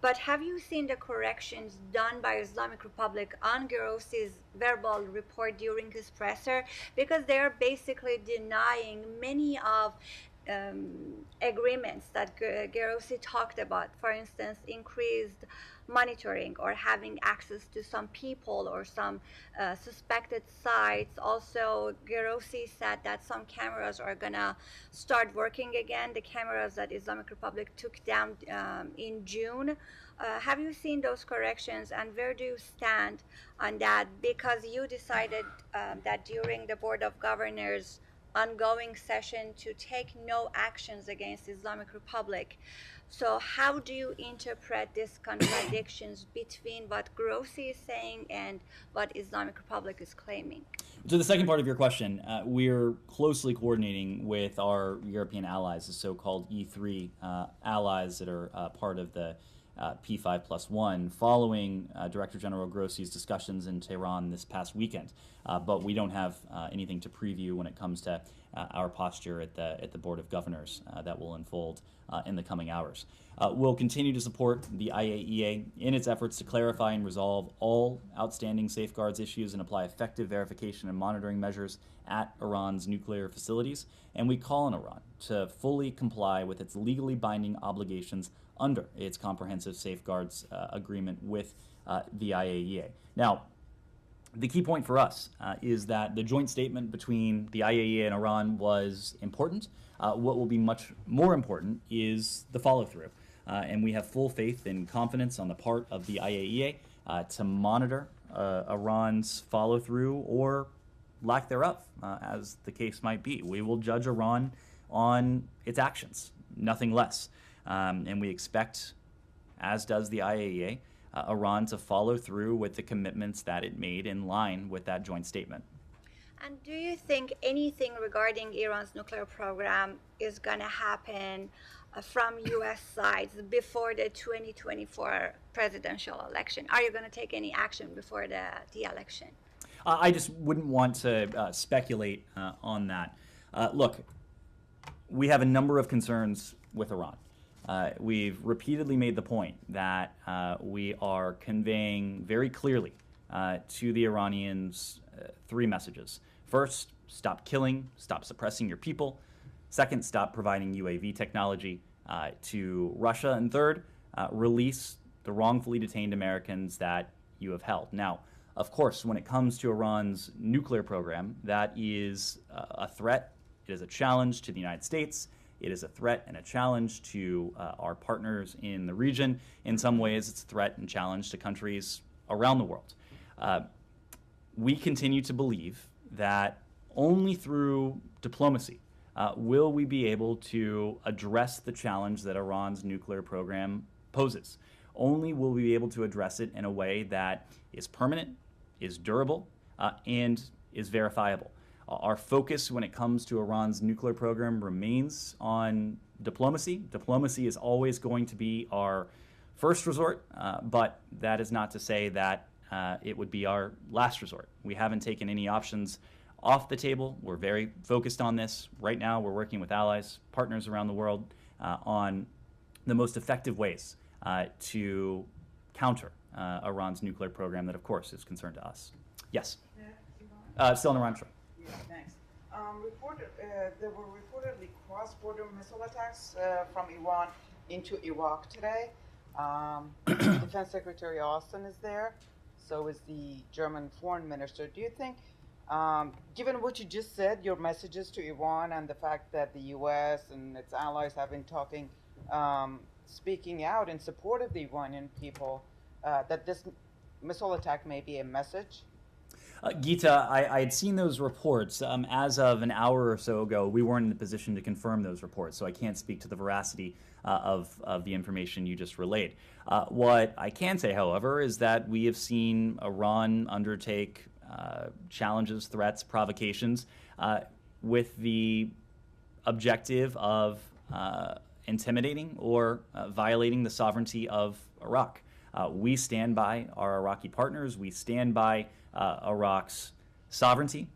but have you seen the corrections done by Islamic Republic on Gross's verbal report during his presser? Because they're basically denying many of agreements that Grossi talked about. For instance, increased monitoring or having access to some people or some suspected sites. Also, Grossi said that some cameras are gonna start working again, the cameras that Islamic Republic took down in June. Have you seen those corrections, and where do you stand on that? Because you decided that during the Board of Governors ongoing session to take no actions against Islamic Republic. So how do you interpret these contradictions between what Grossi is saying and what Islamic Republic is claiming? To the second part of your question, we're closely coordinating with our European allies, the so-called E3 allies that are part of the P5+1, following Director General Grossi's discussions in Tehran this past weekend. But we don't have anything to preview when it comes to our posture at the Board of Governors that will unfold in the coming hours. We'll continue to support the IAEA in its efforts to clarify and resolve all outstanding safeguards issues and apply effective verification and monitoring measures at Iran's nuclear facilities. And we call on Iran to fully comply with its legally binding obligations under its comprehensive safeguards agreement with the IAEA. Now, the key point for us is that the joint statement between the IAEA and Iran was important. What will be much more important is the follow-through. And we have full faith and confidence on the part of the IAEA to monitor Iran's follow-through or lack thereof, as the case might be. We will judge Iran on its actions, nothing less. And we expect, as does the IAEA, Iran to follow through with the commitments that it made in line with that joint statement. And do you think anything regarding Iran's nuclear program is going to happen from U.S. sides before the 2024 presidential election? Are you going to take any action before the election? I just wouldn't want to speculate on that. Look, we have a number of concerns with Iran. We've repeatedly made the point that we are conveying very clearly to the Iranians three messages. First, stop killing, stop suppressing your people. Second, stop providing UAV technology to Russia. And third, release the wrongfully detained Americans that you have held. Now, of course, when it comes to Iran's nuclear program, that is a threat. It is a challenge to the United States It is a threat and a challenge to our partners in the region. In some ways, it's a threat and challenge to countries around the world. We continue to believe that only through diplomacy will we be able to address the challenge that Iran's nuclear program poses. Only will we be able to address it in a way that is permanent, is durable, and is verifiable. Our focus when it comes to Iran's nuclear program remains on diplomacy. Diplomacy is always going to be our first resort, but that is not to say that it would be our last resort. We haven't taken any options off the table. We're very focused on this. Right now, we're working with allies, partners around the world on the most effective ways to counter Iran's nuclear program that, of course, is concerned to us. Yes? Still in Iran, sure. Yeah, thanks. There were reportedly cross-border missile attacks from Iran into Iraq today. Defense Secretary Austin is there. So is the German foreign minister. Do you think, given what you just said, your messages to Iran and the fact that the U.S. and its allies have been talking, speaking out in support of the Iranian people, that this missile attack may be a message? Gita, I had seen those reports. As of an hour or so ago, we weren't in the position to confirm those reports, so I can't speak to the veracity of the information you just relayed. What I can say, however, is that we have seen Iran undertake challenges, threats, provocations with the objective of intimidating or violating the sovereignty of Iraq. We stand by our Iraqi partners. We stand by Iraq's sovereignty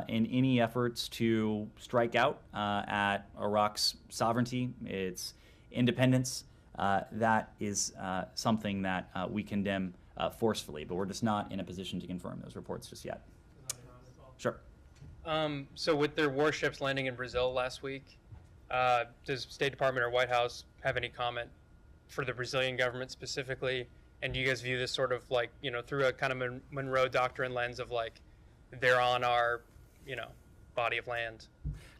in any efforts to strike out at Iraq's sovereignty, its independence. That is something that we condemn forcefully, but we're just not in a position to confirm those reports just yet. Sure. So with their warships landing in Brazil last week, does State Department or White House have any comment for the Brazilian government specifically? And do you guys view this sort of like, through a kind of Monroe Doctrine lens of like, they're on our, body of land?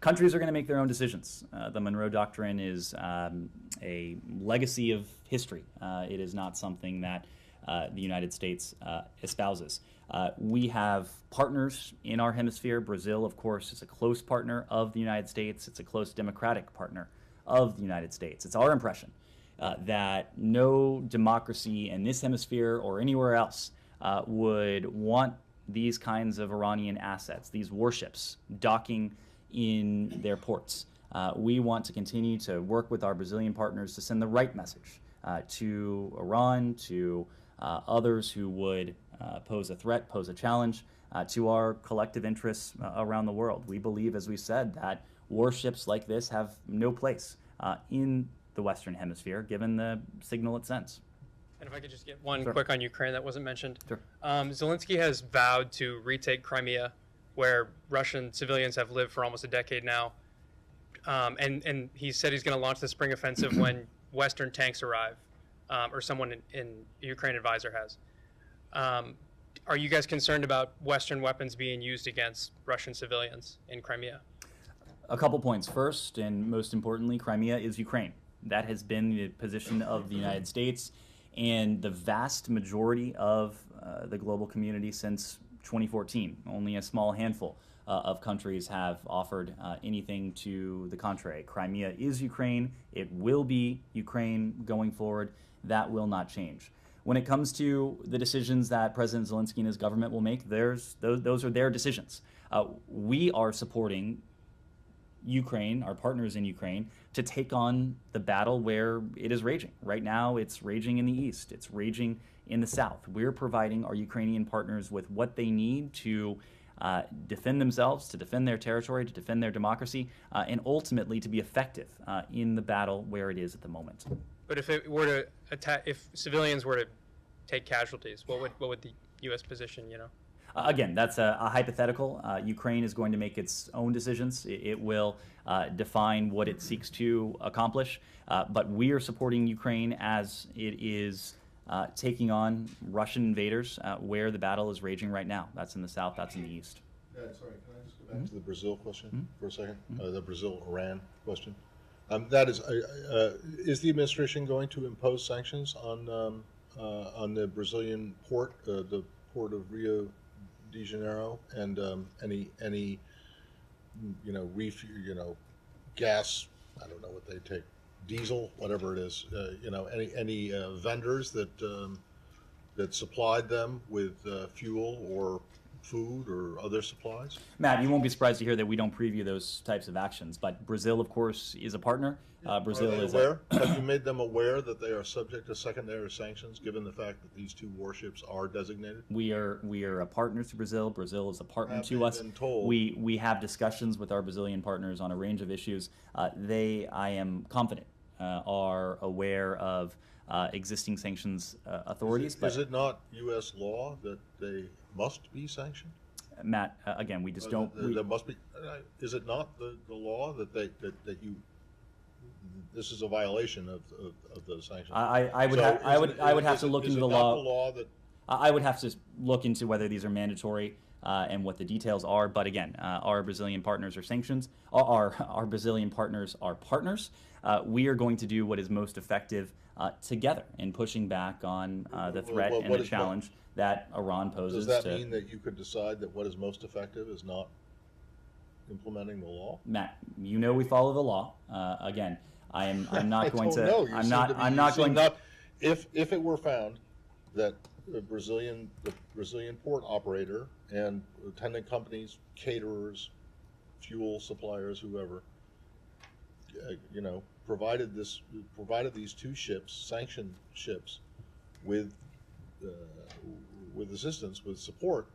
Countries are going to make their own decisions. The Monroe Doctrine is a legacy of history. It is not something that the United States espouses. We have partners in our hemisphere. Brazil, of course, is a close partner of the United States. It's a close democratic partner of the United States. It's our impression that no democracy in this hemisphere or anywhere else would want these kinds of Iranian assets, these warships, docking in their ports. We want to continue to work with our Brazilian partners to send the right message to Iran, to others who would pose a threat, pose a challenge to our collective interests around the world. We believe, as we said, that warships like this have no place in the Western Hemisphere, given the signal it sends. And if I could just get one Sure. quick on Ukraine that wasn't mentioned. Sure. Zelensky has vowed to retake Crimea, where Russian civilians have lived for almost a decade now. And he said he's going to launch the spring offensive when Western tanks arrive, or someone in Ukraine advisor has. Are you guys concerned about Western weapons being used against Russian civilians in Crimea? A couple points. First, and most importantly, Crimea is Ukraine. That has been the position of the United States and the vast majority of the global community since 2014. Only a small handful of countries have offered anything to the contrary. Crimea is Ukraine. It will be Ukraine going forward. That will not change. When it comes to the decisions that President Zelensky and his government will make, those are their decisions. We are supporting Ukraine, our partners in Ukraine, to take on the battle where it is raging. Right now, it's raging in the east. It's raging in the south. We're providing our Ukrainian partners with what they need to defend themselves, to defend their territory, to defend their democracy, and ultimately to be effective in the battle where it is at the moment. But if it were to attack, if civilians were to take casualties, what would the U.S. position, Again, that's a hypothetical. Ukraine is going to make its own decisions. It will define what it seeks to accomplish. But we are supporting Ukraine as it is taking on Russian invaders where the battle is raging right now. That's in the south, that's in the east. Sorry, can I just go back to the Brazil question for a second? The Brazil-Iran question. That is the administration going to impose sanctions on the Brazilian port, the port of Rio de Janeiro, and any gas? I don't know what they take, diesel, whatever it is. Any vendors that supplied them with fuel or food or other supplies? Matt, you won't be surprised to hear that we don't preview those types of actions, but Brazil, of course, is a partner. Brazil Are they is aware? Have you made them aware that they are subject to secondary sanctions, given the fact that these two warships are designated? We are a partner to Brazil. Brazil is a partner Have to they us. been told? We have discussions with our Brazilian partners on a range of issues. They, I am confident, are aware of existing sanctions authorities. Is it not U.S. law that they must be sanctioned? Matt, again, we just don't. There must be. Is it not the law that you? This is a violation of those sanctions. I would have to look into the law. The law that I would have to look into whether these are mandatory and what the details are. But again, our Brazilian partners are sanctions. Our Brazilian partners are partners. We are going to do what is most effective together in pushing back on the threat and the challenge that Iran poses. Does that mean that you could decide that what is most effective is not implementing the law? Matt, you know we follow the law. Again, I'm not going to. Know. I'm not going to. If it were found that the Brazilian port operator and attendant companies, caterers, fuel suppliers, whoever, provided these two ships, sanctioned ships, with assistance, with support,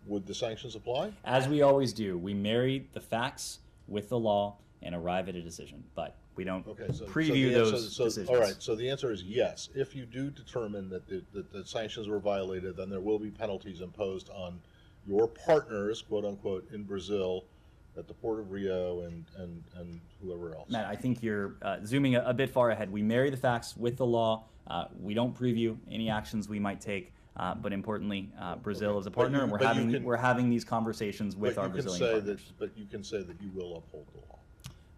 would the sanctions apply? As we always do, we marry the facts with the law and arrive at a decision, but we don't preview those decisions. All right, so the answer is yes. If you do determine that the sanctions were violated, then there will be penalties imposed on your partners, quote unquote, in Brazil, at the Port of Rio and whoever else. Matt, I think you're zooming a bit far ahead. We marry the facts with the law. We don't preview any actions we might take. But importantly, Brazil is a partner, and we're having these conversations with our Brazilian partners. But you can say that you will uphold the law.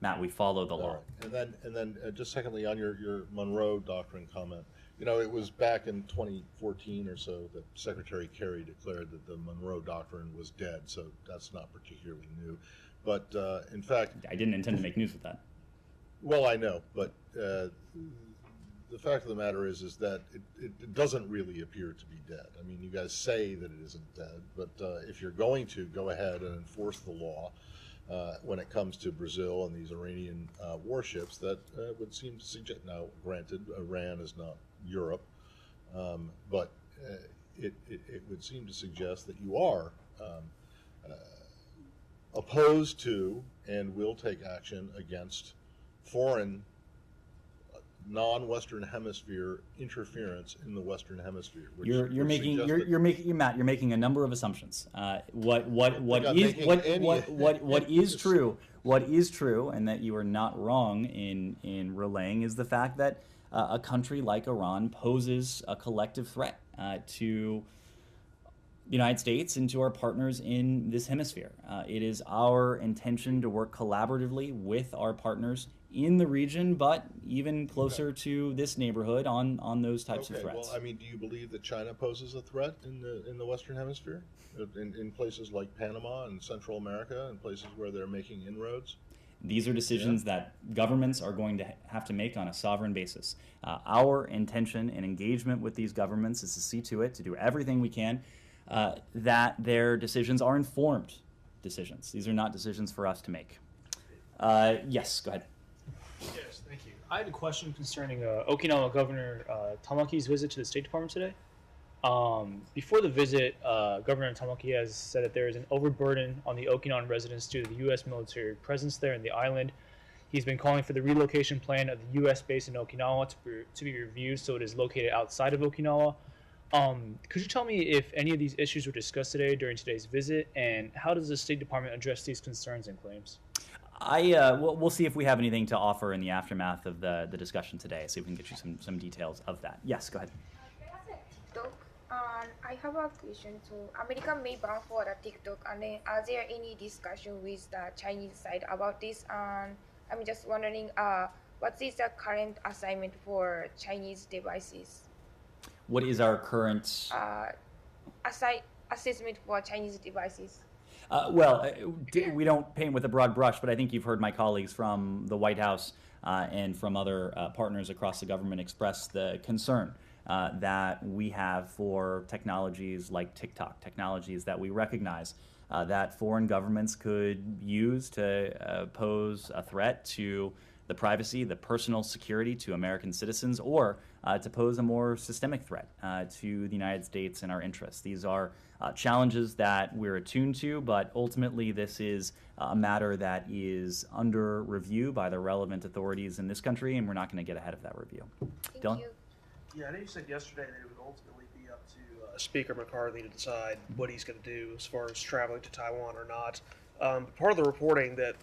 Matt, we follow the law. Right. And then just secondly, on your Monroe Doctrine comment, it was back in 2014 or so that Secretary Kerry declared that the Monroe Doctrine was dead. So that's not particularly new. But in fact, I didn't intend to make news with that. Well, I know, but the fact of the matter is that it doesn't really appear to be dead. I mean, you guys say that it isn't dead, but if you're going to go ahead and enforce the law when it comes to Brazil and these Iranian warships, that would seem to suggest, now granted, Iran is not Europe, but it would seem to suggest that you are opposed to and will take action against foreign non-Western Hemisphere interference in the Western Hemisphere. You're making a number of assumptions. What is true, and that you are not wrong in relaying, is the fact that a country like Iran poses a collective threat to the United States and to our partners in this hemisphere. It is our intention to work collaboratively with our partners in the region, but even closer to this neighborhood on those types of threats. Well, I mean, do you believe that China poses a threat in the Western Hemisphere, in places like Panama and Central America, and places where they're making inroads? These are decisions that governments are going to have to make on a sovereign basis. Our intention and engagement with these governments is to see to it, to do everything we can, that their decisions are informed decisions. These are not decisions for us to make. Yes, go ahead. Yes, thank you. I had a question concerning Okinawa Governor Tamaki's visit to the State Department today. Before the visit, Governor Tamaki has said that there is an overburden on the Okinawan residents due to the U.S. military presence there in the island. He's been calling for the relocation plan of the U.S. base in Okinawa to be reviewed so it is located outside of Okinawa. Could you tell me if any of these issues were discussed today during today's visit, and how does the State Department address these concerns and claims? We'll see if we have anything to offer in the aftermath of the discussion today. See if we can get you some details of that. Yes, go ahead. There's a TikTok And I have a question. So, America may ban for the TikTok, and then are there any discussion with the Chinese side about this? And I'm just wondering, what is the current assignment for Chinese devices? What is our current? Assessment for Chinese devices. We don't paint with a broad brush, but I think you've heard my colleagues from the White House and from other partners across the government express the concern that we have for technologies like TikTok, technologies that we recognize that foreign governments could use to pose a threat to the privacy, the personal security to American citizens, or to pose a more systemic threat to the United States and our interests. These are challenges that we're attuned to, but ultimately this is a matter that is under review by the relevant authorities in this country, and we're not going to get ahead of that review. Dylan? Yeah, I know you said yesterday that it would ultimately be up to Speaker McCarthy to decide what he's going to do as far as traveling to Taiwan or not. Part of the reporting that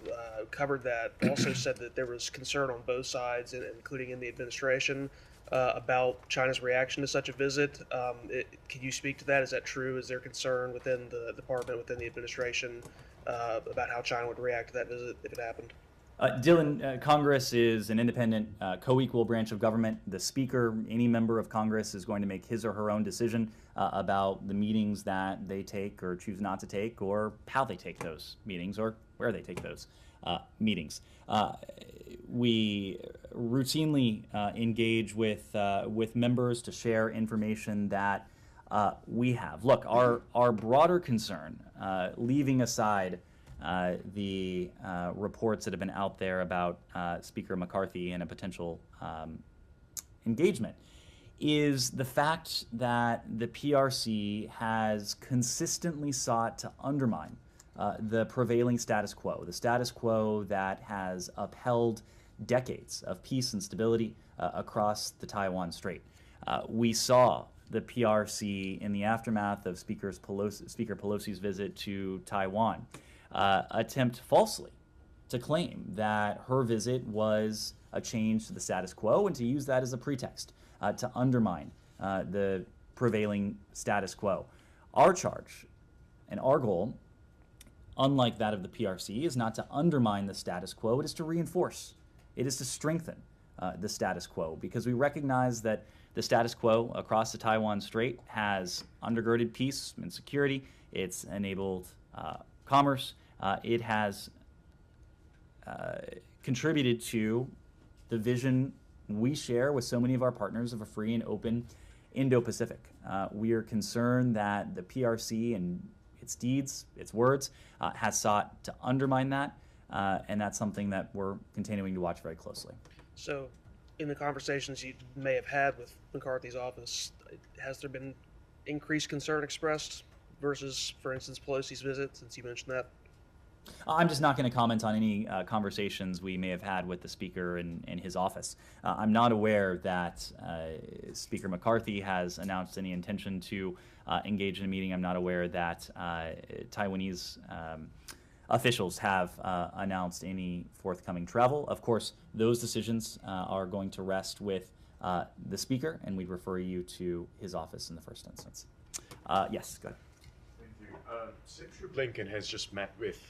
covered that also said that there was concern on both sides, including in the administration, about China's reaction to such a visit. Can you speak to that? Is that true? Is there concern within the department, within the administration, about how China would react to that visit if it happened? Dylan, Congress is an independent, co-equal branch of government. The Speaker, any member of Congress, is going to make his or her own decision about the meetings that they take or choose not to take, or how they take those meetings, or where they take those meetings. We routinely engage with members to share information that we have. Look, our broader concern, leaving aside the reports that have been out there about Speaker McCarthy and a potential engagement, is the fact that the PRC has consistently sought to undermine the prevailing status quo, the status quo that has upheld decades of peace and stability across the Taiwan Strait. We saw the PRC in the aftermath of Speaker Pelosi's visit to Taiwan attempt falsely to claim that her visit was a change to the status quo and to use that as a pretext to undermine the prevailing status quo. Our charge and our goal, unlike that of the PRC, is not to undermine the status quo, it is to reinforce, it is to strengthen the status quo, because we recognize that the status quo across the Taiwan Strait has undergirded peace and security, it's enabled commerce, it has contributed to the vision we share with so many of our partners of a free and open Indo-Pacific. We are concerned that the PRC and its deeds, its words, has sought to undermine that, and that's something that we're continuing to watch very closely. So, in the conversations you may have had with McCarthy's office, has there been increased concern expressed versus, for instance, Pelosi's visit, since you mentioned that? I'm just not going to comment on any conversations we may have had with the Speaker and his office. I'm not aware that Speaker McCarthy has announced any intention to engage in a meeting. I'm not aware that Taiwanese officials have announced any forthcoming travel. Of course, those decisions are going to rest with the Speaker, and we'd refer you to his office in the first instance. Yes, go ahead. Secretary Blinken has just met with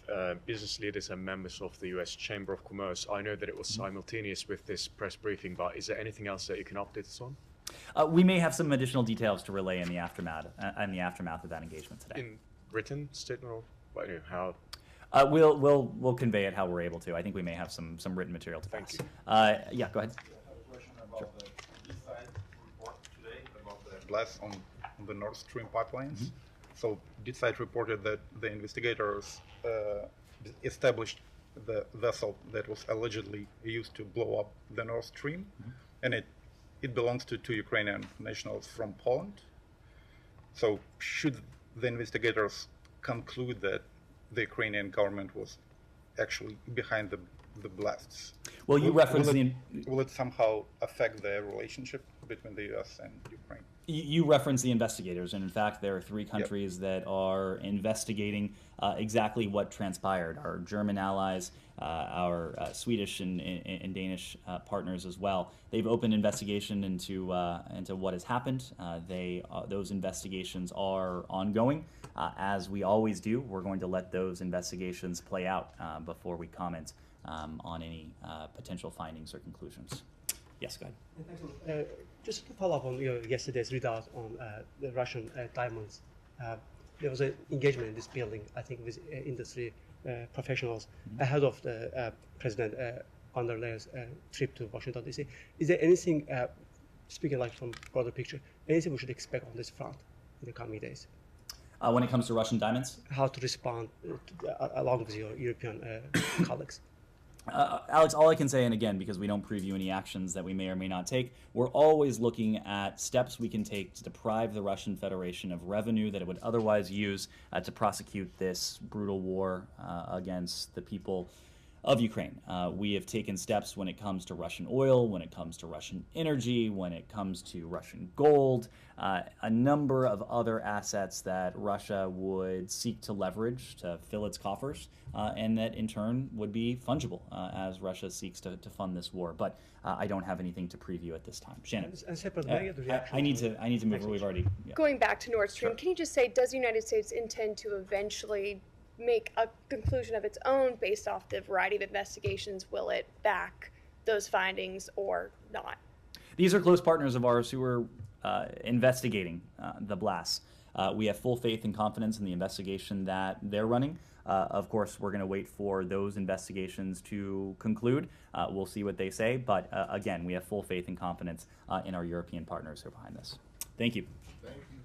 business leaders and members of the U.S. Chamber of Commerce. I know that it was simultaneous with this press briefing, but is there anything else that you can update us on? We may have some additional details to relay in the aftermath of that engagement today. In written statement, or how? We'll convey it how we're able to. I think we may have some written material to pass. Thank you. Yeah, go ahead. I have a question about the East Side report today about the blast on the Nord Stream pipelines. Mm-hmm. So, DeepSide reported that the investigators established the vessel that was allegedly used to blow up the Nord Stream, and it belongs to two Ukrainian nationals from Poland. So, should the investigators conclude that the Ukrainian government was actually behind the blasts? Well, you referenced will it somehow affect the relationship between the U.S. and Ukraine? You referenced the investigators, and in fact, there are 3 countries that are investigating exactly what transpired. Our German allies, our Swedish and Danish partners as well. They've opened investigation into what has happened. Those investigations are ongoing. As we always do, we're going to let those investigations play out before we comment on any potential findings or conclusions. Yes, go ahead. Just to follow up on yesterday's readout on the Russian diamonds, there was an engagement in this building, I think, with industry professionals ahead of the President von der Leyen's trip to Washington, D.C. Is there anything, speaking like from broader picture, anything we should expect on this front in the coming days? When it comes to Russian diamonds? How to respond along with your European colleagues? Alex, all I can say, and again, because we don't preview any actions that we may or may not take, we're always looking at steps we can take to deprive the Russian Federation of revenue that it would otherwise use to prosecute this brutal war against the people of Ukraine. We have taken steps when it comes to Russian oil, when it comes to Russian energy, when it comes to Russian gold, a number of other assets that Russia would seek to leverage to fill its coffers, and that in turn would be fungible as Russia seeks to fund this war. But I don't have anything to preview at this time. Shannon, I need to move. We've already going back to Nord Stream. Can you just say, does the United States intend to eventually make a conclusion of its own based off the variety of investigations? Will it back those findings or not? These are close partners of ours who are investigating the blasts. We have full faith and confidence in the investigation that they're running. Of course, we're going to wait for those investigations to conclude. We'll see what they say. But again, we have full faith and confidence in our European partners who are behind this. Thank you. Thank you.